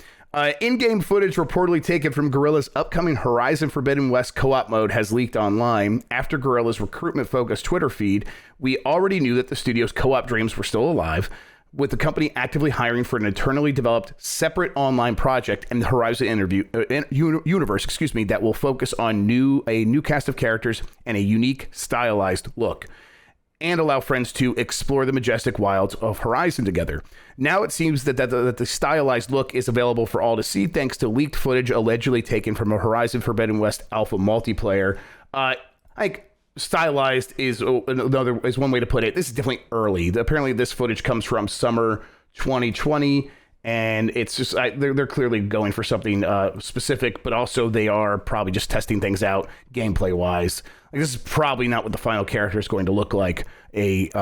In-game footage reportedly taken from Guerrilla's upcoming Horizon Forbidden West co-op mode has leaked online. After Guerrilla's recruitment-focused Twitter feed, we already knew that the studio's co-op dreams were still alive, with the company actively hiring for an internally developed separate online project in the Horizon universe, that will focus on a new cast of characters and a unique stylized look, and allow friends to explore the majestic wilds of Horizon together. Now it seems that the stylized look is available for all to see thanks to leaked footage allegedly taken from a Horizon Forbidden West alpha multiplayer. Stylized is one way to put it. This is definitely early. Apparently this footage comes from summer 2020, and it's just they're clearly going for something specific, but also they are probably just testing things out gameplay wise. Like, this is probably not what the final character is going to look like. Looks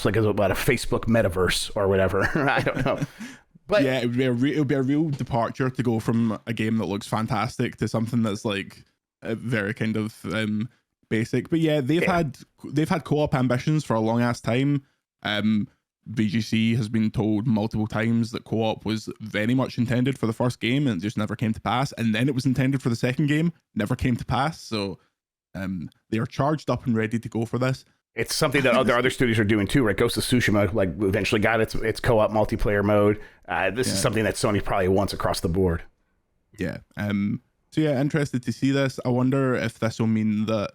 like about a Facebook metaverse or whatever. I don't know. But yeah, it would be a real departure to go from a game that looks fantastic to something that's like very kind of basic. But yeah, they've had co-op ambitions for a long ass time. VGC has been told multiple times that co-op was very much intended for the first game and it just never came to pass, and then it was intended for the second game, never came to pass. So they are charged up and ready to go for this. It's something that other studios are doing too, right? Ghost of Tsushima eventually got its co-op multiplayer mode. This is something that Sony probably wants across the board. Yeah. So yeah, interested to see this. I wonder if this will mean that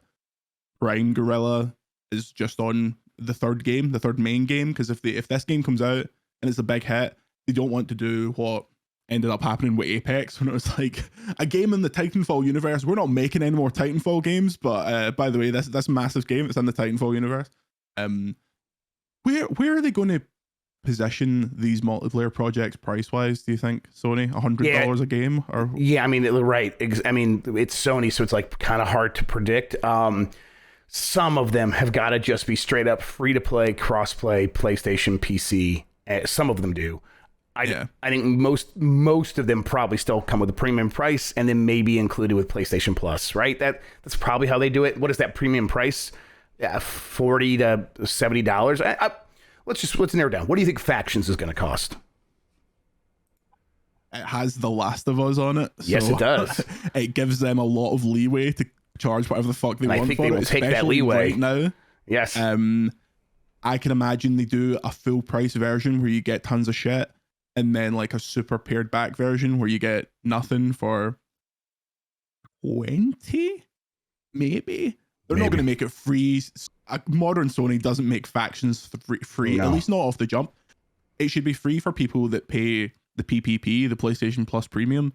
Prime Guerrilla is just on the third main game, because if this game comes out and it's a big hit, they don't want to do what ended up happening with Apex when it was like a game in the Titanfall universe. We're not making any more Titanfall games, but by the way, that's a massive game. It's in the Titanfall universe. Where are they going to position these multiplayer projects price wise, do you think, Sony? $100 a game? Or I mean, right. I mean, it's Sony, so it's like kind of hard to predict. Some of them have got to just be straight up free to play, cross-play, PlayStation, PC. Some of them do. I think most of them probably still come with a premium price and then maybe included with PlayStation Plus, right? That's probably how they do it. What is that premium price? $40 to $70. Let's narrow down. What do you think Factions is going to cost? It has The Last of Us on it. Yes, it does. It gives them a lot of leeway to charge whatever the fuck they want. I think for they will it, take that leeway right now. Yes. I can imagine they do a full price version where you get tons of shit, and then like a super pared back version where you get nothing for 20, maybe. They're not going to make it free. Modern Sony doesn't make Factions free, No. at least not off the jump. It should be free for people that pay the PPP, the PlayStation Plus Premium,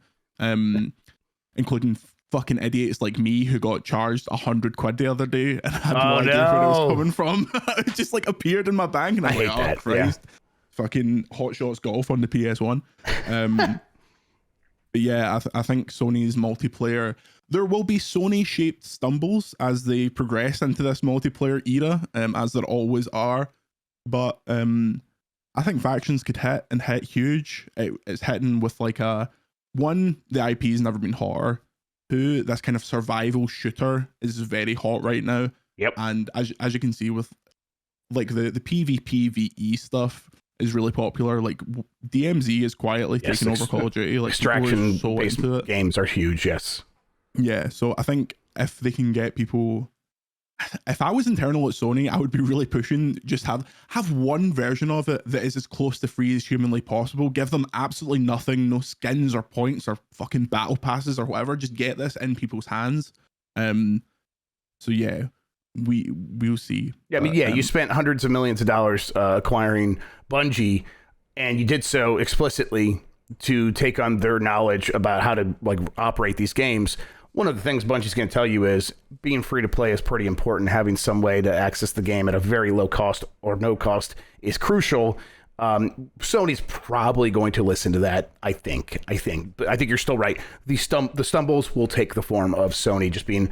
including fucking idiots like me who got charged £100 the other day and had no idea where it was coming from. It just like appeared in my bank and I'm like, oh Christ. Yeah. Fucking Hot Shots Golf on the PS1. But yeah, I think Sony's multiplayer, there will be Sony-shaped stumbles as they progress into this multiplayer era, as there always are. But I think Factions could hit huge. It's hitting with like a one, the IP has never been hotter. Two, this kind of survival shooter is very hot right now. Yep. And as you can see with like the PvP VE stuff is really popular. Like DMZ is quietly taking over Call of Duty. Like extraction so based into it. games are huge. Yes. Yeah. So I think if they can get people, if I was internal at Sony, I would be really pushing just have one version of it that is as close to free as humanly possible. Give them absolutely nothing, no skins or points or fucking battle passes or whatever. Just get this in people's hands. So yeah, we'll see. Yeah, I mean, you spent hundreds of millions of dollars acquiring Bungie, and you did so explicitly to take on their knowledge about how to like operate these games. One of the things Bungie's going to tell you is being free to play is pretty important. Having some way to access the game at a very low cost or no cost is crucial. Sony's probably going to listen to that. I think, but I think you're still right. The stumbles will take the form of Sony just being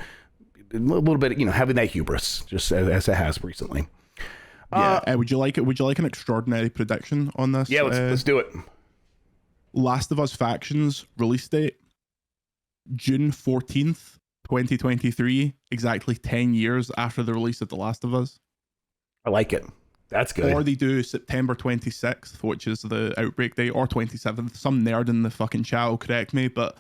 a little bit, having that hubris, just as it has recently. Yeah. Would you like it? Would you like an extraordinary prediction on this? Yeah, let's do it. Last of Us Factions release date June 14th, 2023, exactly 10 years after the release of The Last of Us. I like it. That's good. Or they do September 26th, which is the Outbreak Day, or 27th. Some nerd in the fucking chat will correct me, but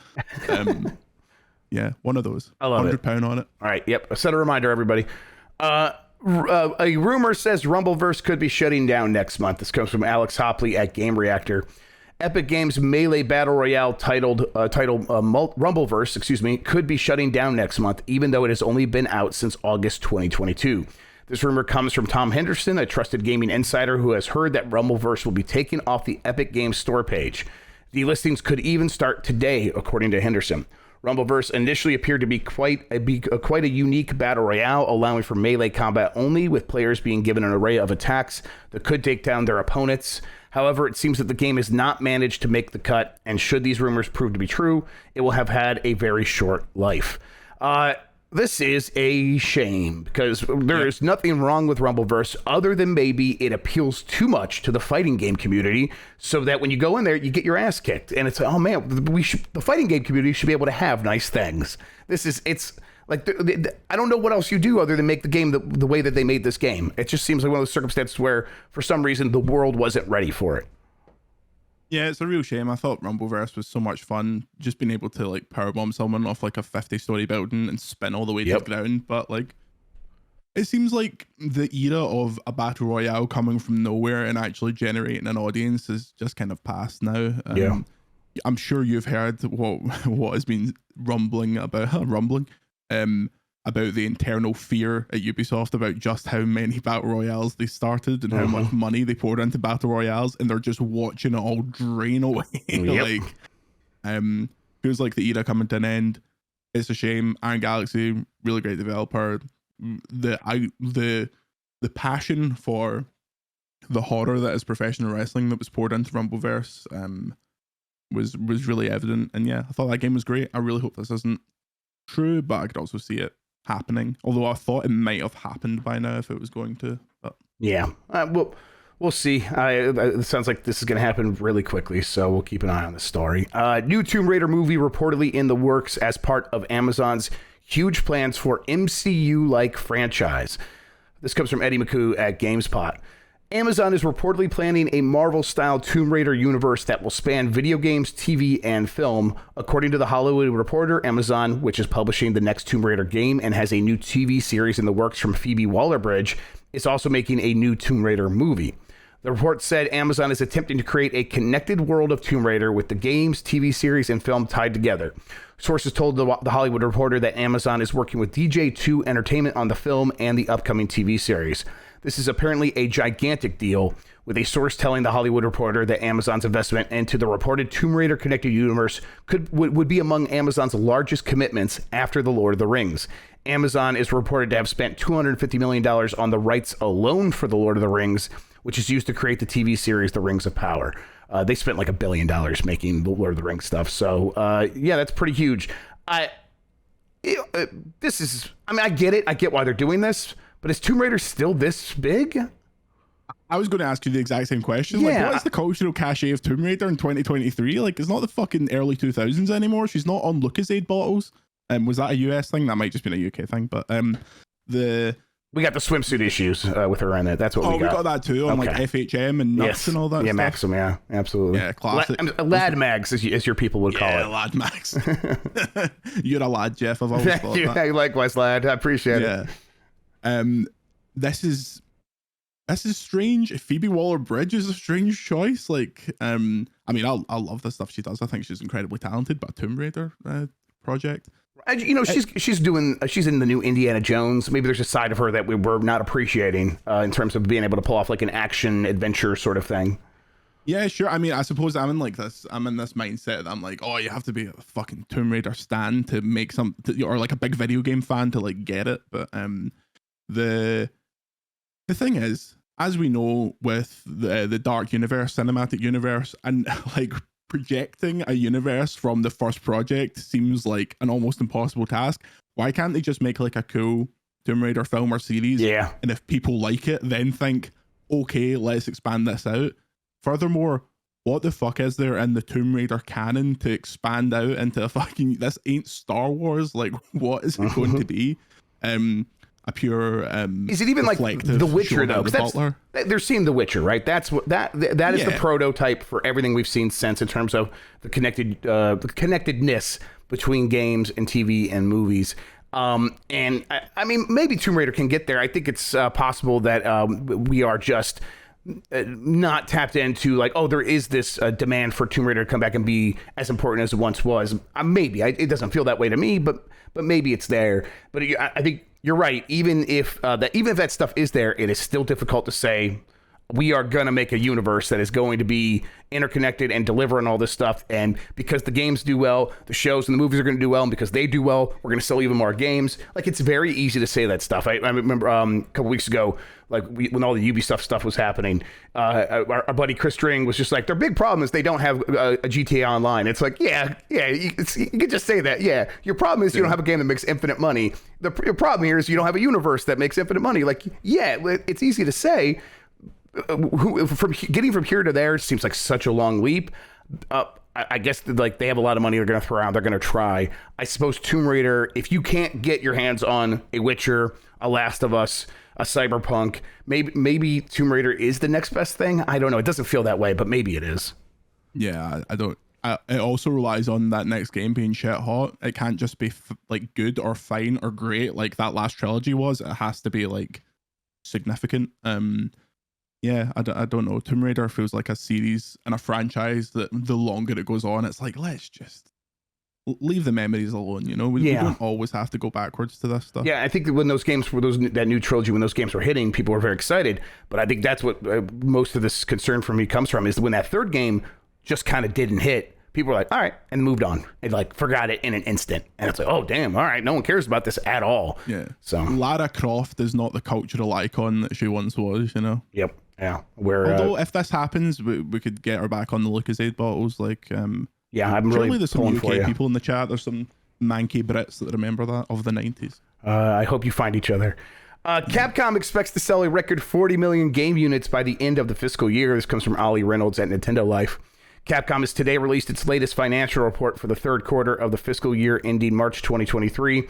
yeah, one of those. I love it. £100 on it. All right, yep. Set a reminder, everybody. A rumor says Rumbleverse could be shutting down next month. This comes from Alex Hopley at Game Reactor. Epic Games' Melee Battle Royale titled Rumbleverse, could be shutting down next month, even though it has only been out since August 2022. This rumor comes from Tom Henderson, a trusted gaming insider who has heard that Rumbleverse will be taken off the Epic Games store page. The listings could even start today, according to Henderson. Rumbleverse initially appeared to be quite a unique battle royale, allowing for melee combat only, with players being given an array of attacks that could take down their opponents. However, it seems that the game has not managed to make the cut, and should these rumors prove to be true, it will have had a very short life. This is a shame, because there is nothing wrong with Rumbleverse other than maybe it appeals too much to the fighting game community, so that when you go in there, you get your ass kicked. And it's, oh man, the fighting game community should be able to have nice things. It's like, I don't know what else you do other than make the game the way that they made this game. It just seems like one of those circumstances where, for some reason, the world wasn't ready for it. Yeah, it's a real shame. I thought Rumbleverse was so much fun, just being able to like powerbomb someone off like a 50-story building and spin all the way to the ground. But like, it seems like the era of a battle royale coming from nowhere and actually generating an audience is just kind of past now. I'm sure you've heard what has been rumbling about the internal fear at Ubisoft about just how many battle royales they started and how much money they poured into battle royales, and they're just watching it all drain away. Feels like the era coming to an end. It's a shame. Iron Galaxy, really great developer. The passion for the horror that is professional wrestling that was poured into Rumbleverse was really evident. And yeah, I thought that game was great. I really hope this isn't true, but I could also see it happening, although I thought it might have happened by now if it was going to. But yeah, we'll see. It sounds like this is going to happen really quickly, so we'll keep an eye on the story. New Tomb Raider movie reportedly in the works as part of Amazon's huge plans for MCU-like franchise. This comes from Eddie McCoo at GameSpot. Amazon is reportedly planning a Marvel-style Tomb Raider universe that will span video games, TV, and film. According to The Hollywood Reporter, Amazon, which is publishing the next Tomb Raider game and has a new TV series in the works from Phoebe Waller-Bridge, is also making a new Tomb Raider movie. The report said Amazon is attempting to create a connected world of Tomb Raider with the games, TV series, and film tied together. Sources told the Hollywood Reporter that Amazon is working with DJ2 Entertainment on the film and the upcoming TV series. This is apparently a gigantic deal, with a source telling the Hollywood Reporter that Amazon's investment into the reported Tomb Raider connected universe would be among Amazon's largest commitments after The Lord of the Rings. Amazon is reported to have spent $250 million on the rights alone for The Lord of the Rings, which is used to create the TV series The Rings of Power. They spent like $1 billion making the Lord of the Rings stuff. So yeah, that's pretty huge. I get it. I get why they're doing this. But is Tomb Raider still this big? I was going to ask you the exact same question. Yeah. Like, what is the cultural cachet of Tomb Raider in 2023? Like, it's not the fucking early 2000s anymore. She's not on Lucasade bottles. Was that a US thing? That might just be a UK thing. But we got the swimsuit issues with her in it. That's what we got. We got that too on like FHM and Nuts and all that. Yeah, stuff. Maxim. Yeah, absolutely. Yeah, classic. Lad Mags, as your people would call it. Yeah, Lad Mags. You're a lad, Jeff. I've always thought that. Hey, likewise, lad. I appreciate it. This is strange. Phoebe Waller-Bridge is a strange choice. Like, I mean, I love the stuff she does. I think she's incredibly talented. But a Tomb Raider project. You know, she's in the new Indiana Jones. Maybe there's a side of her that we're not appreciating in terms of being able to pull off like an action adventure sort of thing. Yeah, sure. I mean, I suppose I'm in this mindset that I'm like, oh, you have to be a fucking Tomb Raider stan to make or like a big video game fan to like get it. But the thing is, as we know with the Dark Universe, cinematic universe, and like projecting a universe from the first project seems like an almost impossible task. Why can't they just make like a cool Tomb Raider film or series? Yeah. And if people like it, then think, okay, let's expand this out. Furthermore, what the fuck is there in the Tomb Raider canon to expand out into a fucking, this ain't Star Wars? Like, what is it going to be? A pure is it even like The Witcher though? Because they're seeing The Witcher, right? That's what that is the prototype for everything we've seen since in terms of the connectedness between games and TV and movies. And I mean, maybe Tomb Raider can get there. I think it's possible that we are just not tapped into like, oh, there is this demand for Tomb Raider to come back and be as important as it once was. Maybe it doesn't feel that way to me, but maybe it's there. But I think you're right. Even if that stuff is there, it is still difficult to say we are going to make a universe that is going to be interconnected and deliver on all this stuff. And because the games do well, the shows and the movies are going to do well. And because they do well, we're going to sell even more games. Like, it's very easy to say that stuff. I remember a couple weeks ago, like when all the Ubisoft stuff was happening, our buddy Chris String was just like, their big problem is they don't have a GTA Online. It's like, yeah, you can just say that. Yeah, your problem is you don't have a game that makes infinite money. Your problem here is you don't have a universe that makes infinite money. Like, yeah, it's easy to say. From getting from here to there seems like such a long leap. I guess like they have a lot of money they're going to throw around. They're going to try. I suppose Tomb Raider, if you can't get your hands on a Witcher, a Last of Us, a Cyberpunk, maybe Tomb Raider is the next best thing. I don't know. It doesn't feel that way, but maybe it is. Yeah, I don't. It also relies on that next game being shit hot. It can't just be like good or fine or great like that last trilogy was. It has to be like significant. Yeah, I don't know. Tomb Raider feels like a series and a franchise that the longer it goes on, it's like, let's just leave the memories alone, you know? We don't always have to go backwards to this stuff. Yeah, I think that when those games were that new trilogy, when those games were hitting, people were very excited. But I think that's what most of this concern for me comes from, is when that third game just kind of didn't hit. People were like, all right, and moved on. And like forgot it in an instant. And it's like, oh, damn, all right, no one cares about this at all. Yeah. So Lara Croft is not the cultural icon that she once was, you know? Yep. Yeah. Although if this happens, we could get her back on the Lucasade bottles. Like, yeah, I'm really there's some UK people in the chat. There's some manky Brits that remember that of the 90s. I hope you find each other. Capcom expects to sell a record 40 million game units by the end of the fiscal year. This comes from Ollie Reynolds at Nintendo Life. Capcom has today released its latest financial report for the third quarter of the fiscal year ending March 2023.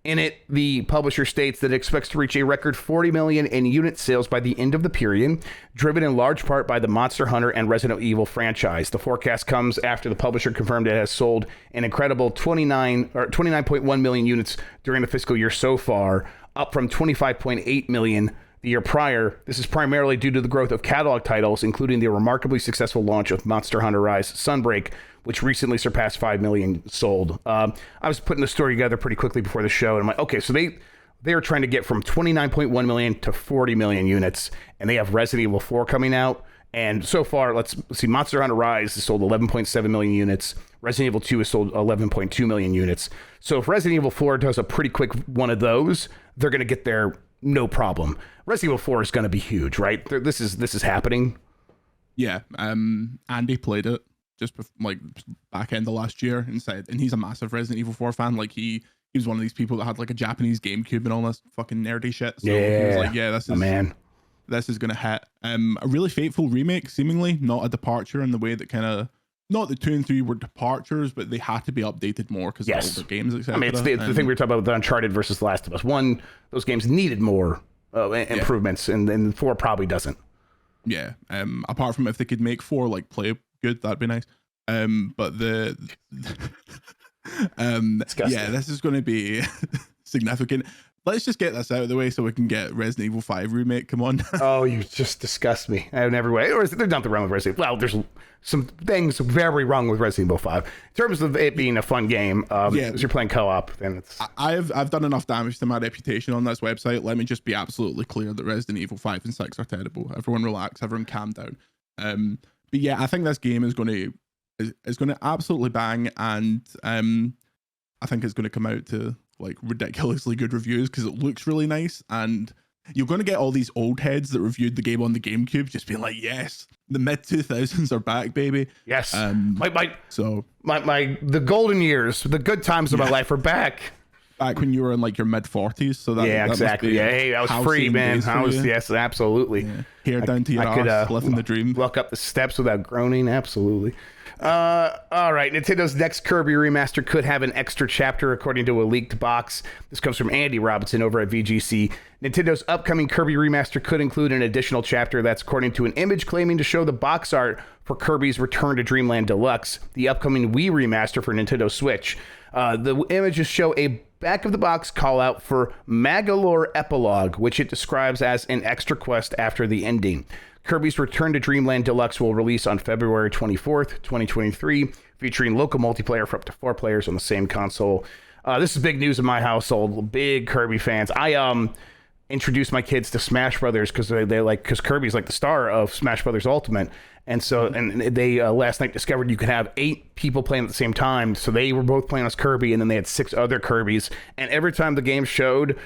In it, the publisher states that it expects to reach a record 40 million in unit sales by the end of the period, driven in large part by the Monster Hunter and Resident Evil franchise. The forecast comes after the publisher confirmed it has sold an incredible 29.1 million units during the fiscal year so far, up from 25.8 million the year prior. This is primarily due to the growth of catalog titles, including the remarkably successful launch of Monster Hunter Rise Sunbreak, which recently surpassed 5 million sold. I was putting the story together pretty quickly before the show, and I'm like, okay, so they are trying to get from 29.1 million to 40 million units, and they have Resident Evil 4 coming out. And so far, let's see, Monster Hunter Rise has sold 11.7 million units. Resident Evil 2 has sold 11.2 million units. So if Resident Evil 4 does a pretty quick one of those, they're going to get there no problem. Resident Evil 4 is going to be huge, right? This is happening. Yeah, Andy played it just like back end of last year and said, and he's a massive Resident Evil 4 fan. Like he was one of these people that had like a Japanese GameCube and all this fucking nerdy shit. So he was like, yeah, this this is going to hit. A really faithful remake, seemingly, not a departure in the way that kind of, not that 2 and 3 were departures, but they had to be updated more because of older games, etc. I mean, it's the thing we were talking about with Uncharted versus The Last of Us. One, those games needed more improvements, and 4 probably doesn't. Yeah. Apart from if they could make 4 like play good, that'd be nice. But yeah, this is going to be significant. Let's just get this out of the way so we can get Resident Evil 5 remake. Come on. Oh, you just disgust me in every way. Or there's nothing wrong with Resident Evil. Well, there's some things very wrong with Resident Evil 5. In terms of it being a fun game, as you're playing co-op, then it's... I've done enough damage to my reputation on this website. Let me just be absolutely clear that Resident Evil 5 and 6 are terrible. Everyone relax. Everyone calm down. But yeah, I think this game is going to absolutely bang, and I think it's going to come out to like ridiculously good reviews because it looks really nice, and you're going to get all these old heads that reviewed the game on the GameCube just being like, yes, the mid 2000s are back, baby. Yes. The golden years, the good times of my life are back. Back when you were in like your mid 40s. So that, exactly. Yeah, hey, I was free, man. Yes, absolutely. Yeah. Hair down to your ass, living the dream. Walk up the steps without groaning. Absolutely. All right, Nintendo's next Kirby remaster could have an extra chapter, according to a leaked box. This comes from Andy Robinson over at VGC. Nintendo upcoming Kirby remaster could include an additional chapter. That's according to an image claiming to show the box art for Kirby's Return to Dreamland Deluxe, the upcoming Wii remaster for Nintendo Switch. The images show a back of the box call out for Magalore Epilogue, which it describes as an extra quest after the ending. Kirby's Return to Dreamland Deluxe will release on February 24th, 2023, featuring local multiplayer for up to 4 players on the same console. This is big news in my household. Big Kirby fans. I introduced my kids to Smash Brothers because because Kirby's like the star of Smash Brothers Ultimate, and so and they last night discovered you could have 8 people playing at the same time. So they were both playing as Kirby, and then they had 6 other Kirbys, and every time the game showed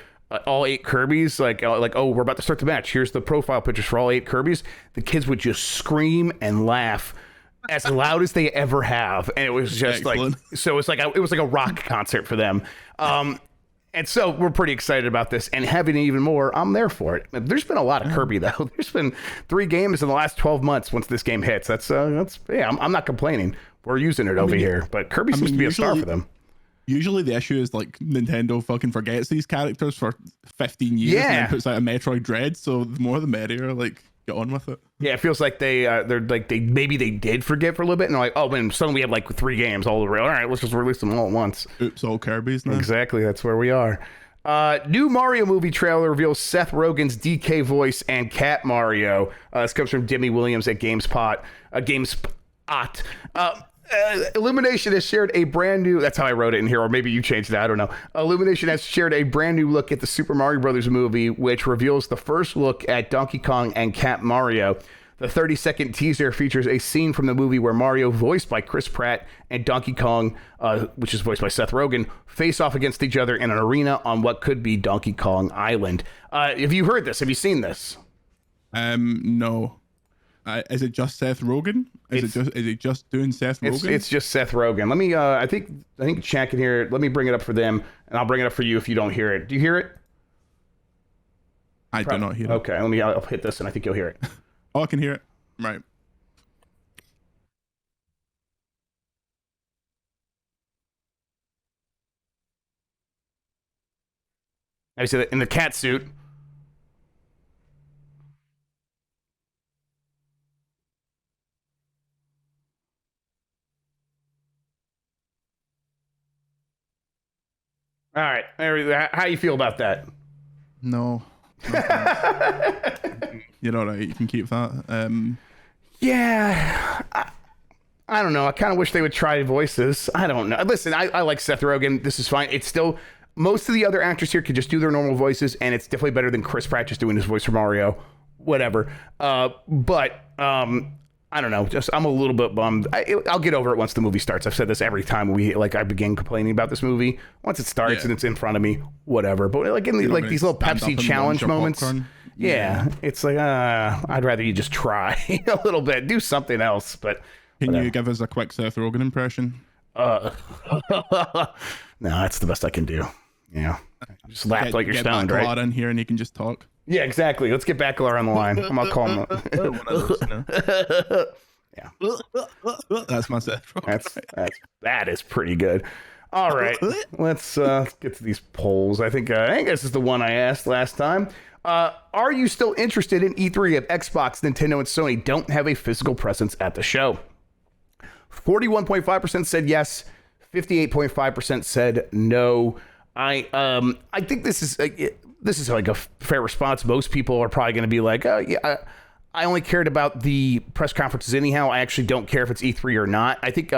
all 8 Kirbys, oh, we're about to start the match, here's the profile pictures for all 8 Kirbys, the kids would just scream and laugh as loud as they ever have, and it was just excellent. It was like a rock concert for them. And so we're pretty excited about this, and having even more, I'm there for it. There's been a lot of Kirby though. There's been 3 games in the last 12 months once this game hits. I'm not complaining. We're using it over here, but Kirby seems to be a star for them. Usually the issue is like Nintendo fucking forgets these characters for 15 years and then puts out a Metroid Dread, so the more the merrier, like, get on with it. Yeah, it feels like they did forget for a little bit, and they're like, oh man, suddenly we have like 3 games all over. All right, let's just release them all at once. Oops, all Kirby's now. Exactly, that's where we are. New Mario movie trailer reveals Seth Rogen's DK voice and Cat Mario. This comes from Demi Williams at GameSpot. Illumination has shared a brand new, that's how I wrote it in here, or maybe you changed it, I don't know. Illumination has shared a brand new look at the Super Mario Brothers movie, which reveals the first look at Donkey Kong and Cat Mario. The 30-second teaser features a scene from the movie where Mario, voiced by Chris Pratt, and Donkey Kong, which is voiced by Seth Rogen, face off against each other in an arena on what could be Donkey Kong Island. Have you heard this? Have you seen this? No. Is it just Seth Rogen? Is it just doing Seth Rogen? It's just Seth Rogen. Let me. I think Chat can hear it. Let me bring it up for them, and I'll bring it up for you if you don't hear it. Do you hear it? I do not hear it. Okay, I'll hit this, and I think you'll hear it. Oh, I can hear it. Right. I see that in the cat suit. All right, how you feel about that? No. You're all right. You can keep that. Yeah, I don't know. I kind of wish they would try voices. I don't know. Listen, I like Seth Rogen. This is fine. It's still, most of the other actors here could just do their normal voices, and it's definitely better than Chris Pratt just doing his voice for Mario. Whatever. But I don't know. Just I'm a little bit bummed. I'll get over it once the movie starts. I've said this every time I begin complaining about this movie. Once it starts and it's in front of me, whatever. But like in these little Pepsi challenge moments, it's like I'd rather you just try a little bit, do something else. But can you give us a quick Seth Rogen impression? No, that's the best I can do. Yeah, just laugh like you're stoned, right? Get in here and you can just talk. Yeah, exactly. Let's get Backler on the line. I'm gonna call him. One of those, Yeah, that's my Seth. that is pretty good. All right, let's get to these polls. I think this is the one I asked last time. Are you still interested in E3 if Xbox, Nintendo, and Sony don't have a physical presence at the show? 41.5% said yes. 58.5% said no. I think this is like a fair response. Most people are probably going to be like, oh yeah, I only cared about the press conferences anyhow. I actually don't care if it's E3 or not. I think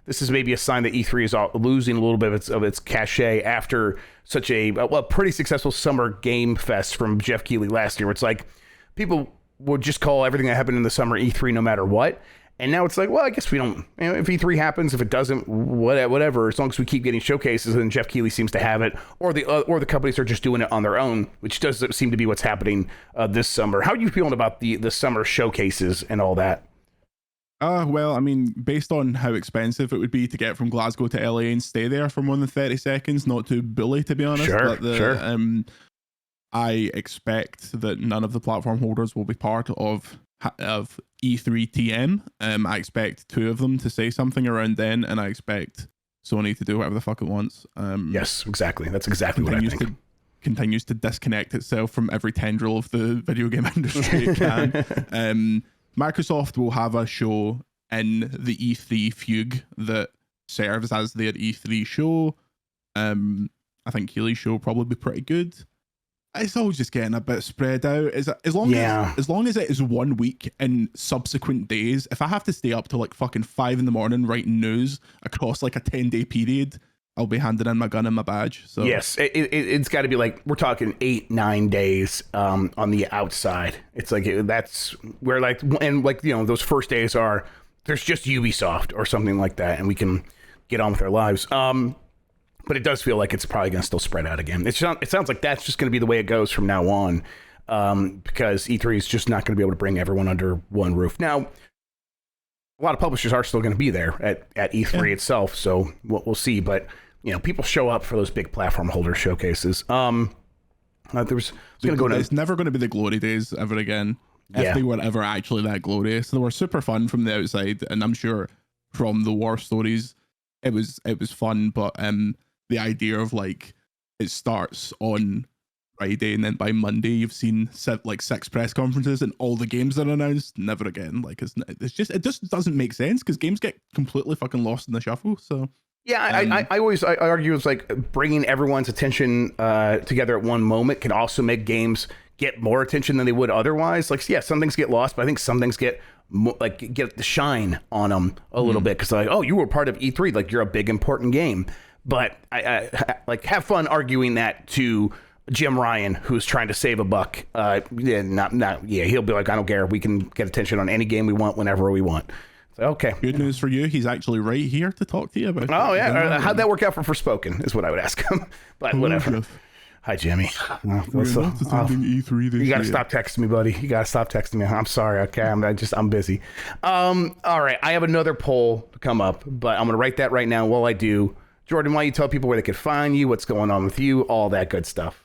this is maybe a sign that E3 is losing a little bit of its cachet after such a pretty successful summer game fest from Jeff Keighley last year. Where it's like people would just call everything that happened in the summer E3 no matter what. And now it's like, well, I guess we don't, if E3 happens, if it doesn't, whatever, as long as we keep getting showcases, and Jeff Keighley seems to have it, or the companies are just doing it on their own, which does seem to be what's happening this summer. How are you feeling about the summer showcases and all that? Well, I mean, based on how expensive it would be to get from Glasgow to LA and stay there for more than 30 seconds, not to bully, to be honest. Sure, but sure. I expect that none of the platform holders will be part of E3 TM. I expect two of them to say something around then, and I expect Sony to do whatever the fuck it wants. Yes, exactly. That's exactly what I think. Continues to disconnect itself from every tendril of the video game industry it can. Microsoft will have a show in the E3 fugue that serves as their E3 show. I think Keighley's show will probably be pretty good. It's always just getting a bit spread out. As long as it is 1 week in subsequent days, if I have to stay up till like fucking 5 a.m. writing news across like a 10-day period, I'll be handing in my gun and my badge. So yes, it's got to be like, we're talking 8-9 days on the outside. It's like that's where like, and like, those first days are, there's just Ubisoft or something like that, and we can get on with our lives. But it does feel like it's probably going to still spread out again. It sounds like that's just going to be the way it goes from now on, because E3 is just not going to be able to bring everyone under one roof. Now, a lot of publishers are still going to be there at E3 itself, so we'll see. But people show up for those big platform holder showcases. It's never going to be the glory days ever again. If they were ever actually that glorious, they were super fun from the outside, and I'm sure from the war stories, it was fun. But the idea of like it starts on Friday and then by Monday you've seen 6 press conferences and all the games that are announced, never again. Like it just doesn't make sense, because games get completely fucking lost in the shuffle. So I argue it's like bringing everyone's attention together at one moment can also make games get more attention than they would otherwise. Like, yeah, some things get lost, but I think some things get the shine on them a little bit, because like, oh, you were part of E3, like you're a big important game. But I like have fun arguing that to Jim Ryan, who's trying to save a buck. He'll be like, I don't care. We can get attention on any game we want whenever we want. So, okay. Good news for you. He's actually right here to talk to you about. Oh yeah. How'd that work out for Forspoken? Is what I would ask him. But whatever. Hi, Jimmy. We're not attending E3 this You got to year. stop texting me, buddy. You got to stop texting me. I'm sorry. Okay, I'm busy. All right, I have another poll to come up, but I'm gonna write that right now. While I do, Jordan, why don't you tell people where they can find you, what's going on with you, all that good stuff.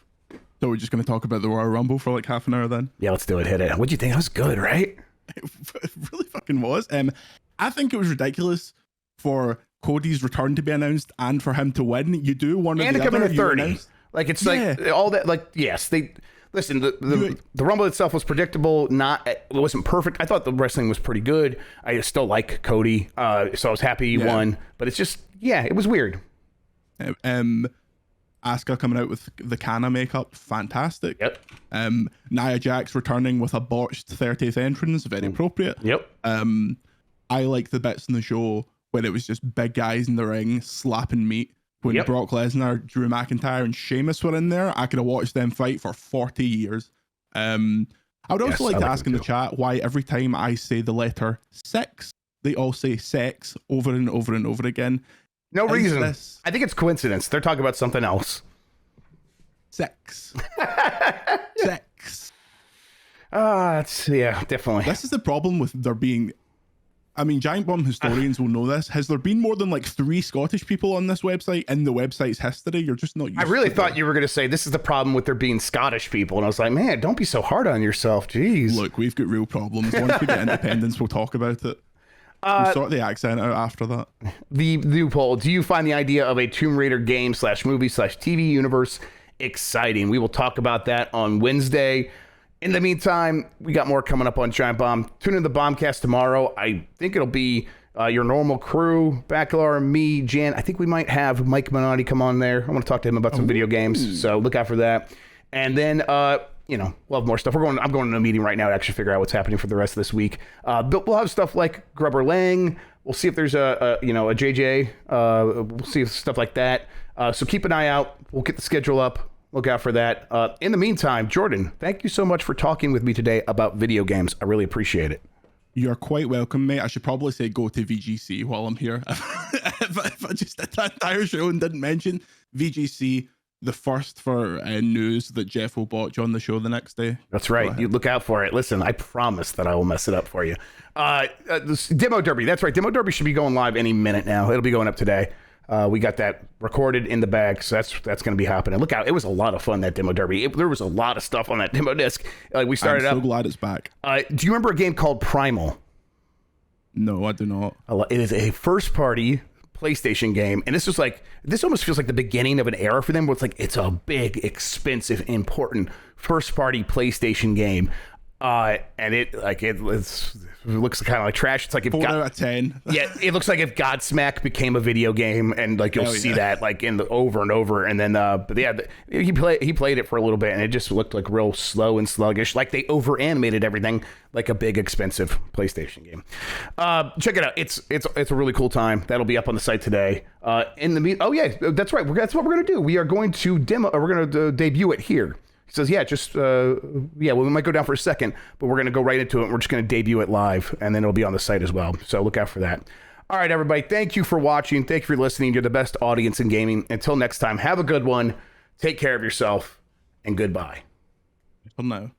So we're just gonna talk about the Royal Rumble for like half an hour then? Yeah, let's do it. Hit it. What'd you think? That was good, right? It really fucking was. I think it was ridiculous for Cody's return to be announced and for him to win. You do one or and the to come other. in at 30. Like it's like all that. Like yes, they listen. The Rumble itself was predictable. It wasn't perfect. I thought the wrestling was pretty good. I still like Cody, so I was happy he won. But it's just it was weird. Asuka coming out with the Kana makeup, fantastic. Yep. Nia Jax returning with a botched 30th entrance, very appropriate. Yep. I like the bits in the show where it was just big guys in the ring slapping meat. When Brock Lesnar, Drew McIntyre, and Sheamus were in there, I could have watched them fight for 40 years. I would also like to ask in the chat why every time I say the letter 6, they all say sex over and over and over again. No reason. I think it's coincidence. They're talking about something else. Sex. Sex. Definitely. This is the problem with there being I mean, Giant Bomb historians will know this. Has there been more than like 3 Scottish people on this website in the website's history? You're just not used I really to thought you were going to say this is the problem with there being Scottish people. And I was like, man, don't be so hard on yourself. Jeez. Look, we've got real problems. Once we get independence, we'll talk about it. We'll sort the accent out after that. The loophole. Do you find the idea of a Tomb Raider game / movie / TV universe exciting? We will talk about that on Wednesday. In the meantime, we got more coming up on Giant Bomb. Tune in to the Bombcast tomorrow. I think it'll be your normal crew, Bacalar, me, Jan. I think we might have Mike Minotti come on there. I want to talk to him about some video games, so look out for that. And then, we'll have more stuff. I'm going to a meeting right now to actually figure out what's happening for the rest of this week. But we'll have stuff like Grubber Lang. We'll see if there's a JJ. We'll see if stuff like that. So keep an eye out. We'll get the schedule up. Look out for that. In the meantime, Jordan, thank you so much for talking with me today about video games. I really appreciate it. You're quite welcome, mate. I should probably say go to VGC while I'm here. if I just did that entire show and didn't mention VGC, the first for news that Jeff will botch on the show the next day. That's right. You look out for it. Listen, I promise that I will mess it up for you. This Demo Derby. That's right. Demo Derby should be going live any minute now. It'll be going up today. We got that recorded in the bag, so that's going to be happening. Look out. It was a lot of fun, that Demo Derby. There was a lot of stuff on that demo disc. We started I'm so glad it's back. Do you remember a game called Primal? No, I do not. It is a first-party PlayStation game, and this almost feels like the beginning of an era for them, where it's a big, expensive, important first-party PlayStation game. And it looks kind of like trash. It's like if 4 out of 10. Yeah, it looks like if Godsmack became a video game, and you'll see that in the over and over. And then, but yeah, he played it for a little bit, and it just looked like real slow and sluggish. Like they over animated everything like a big expensive PlayStation game. Check it out. It's a really cool time. That'll be up on the site today. That's right. That's what we're gonna do. We are going to we're gonna debut it here. He says, we might go down for a second, but we're going to go right into it. We're just going to debut it live, and then it'll be on the site as well. So look out for that. All right, everybody. Thank you for watching. Thank you for listening. You're the best audience in gaming. Until next time, have a good one. Take care of yourself, and goodbye. For now.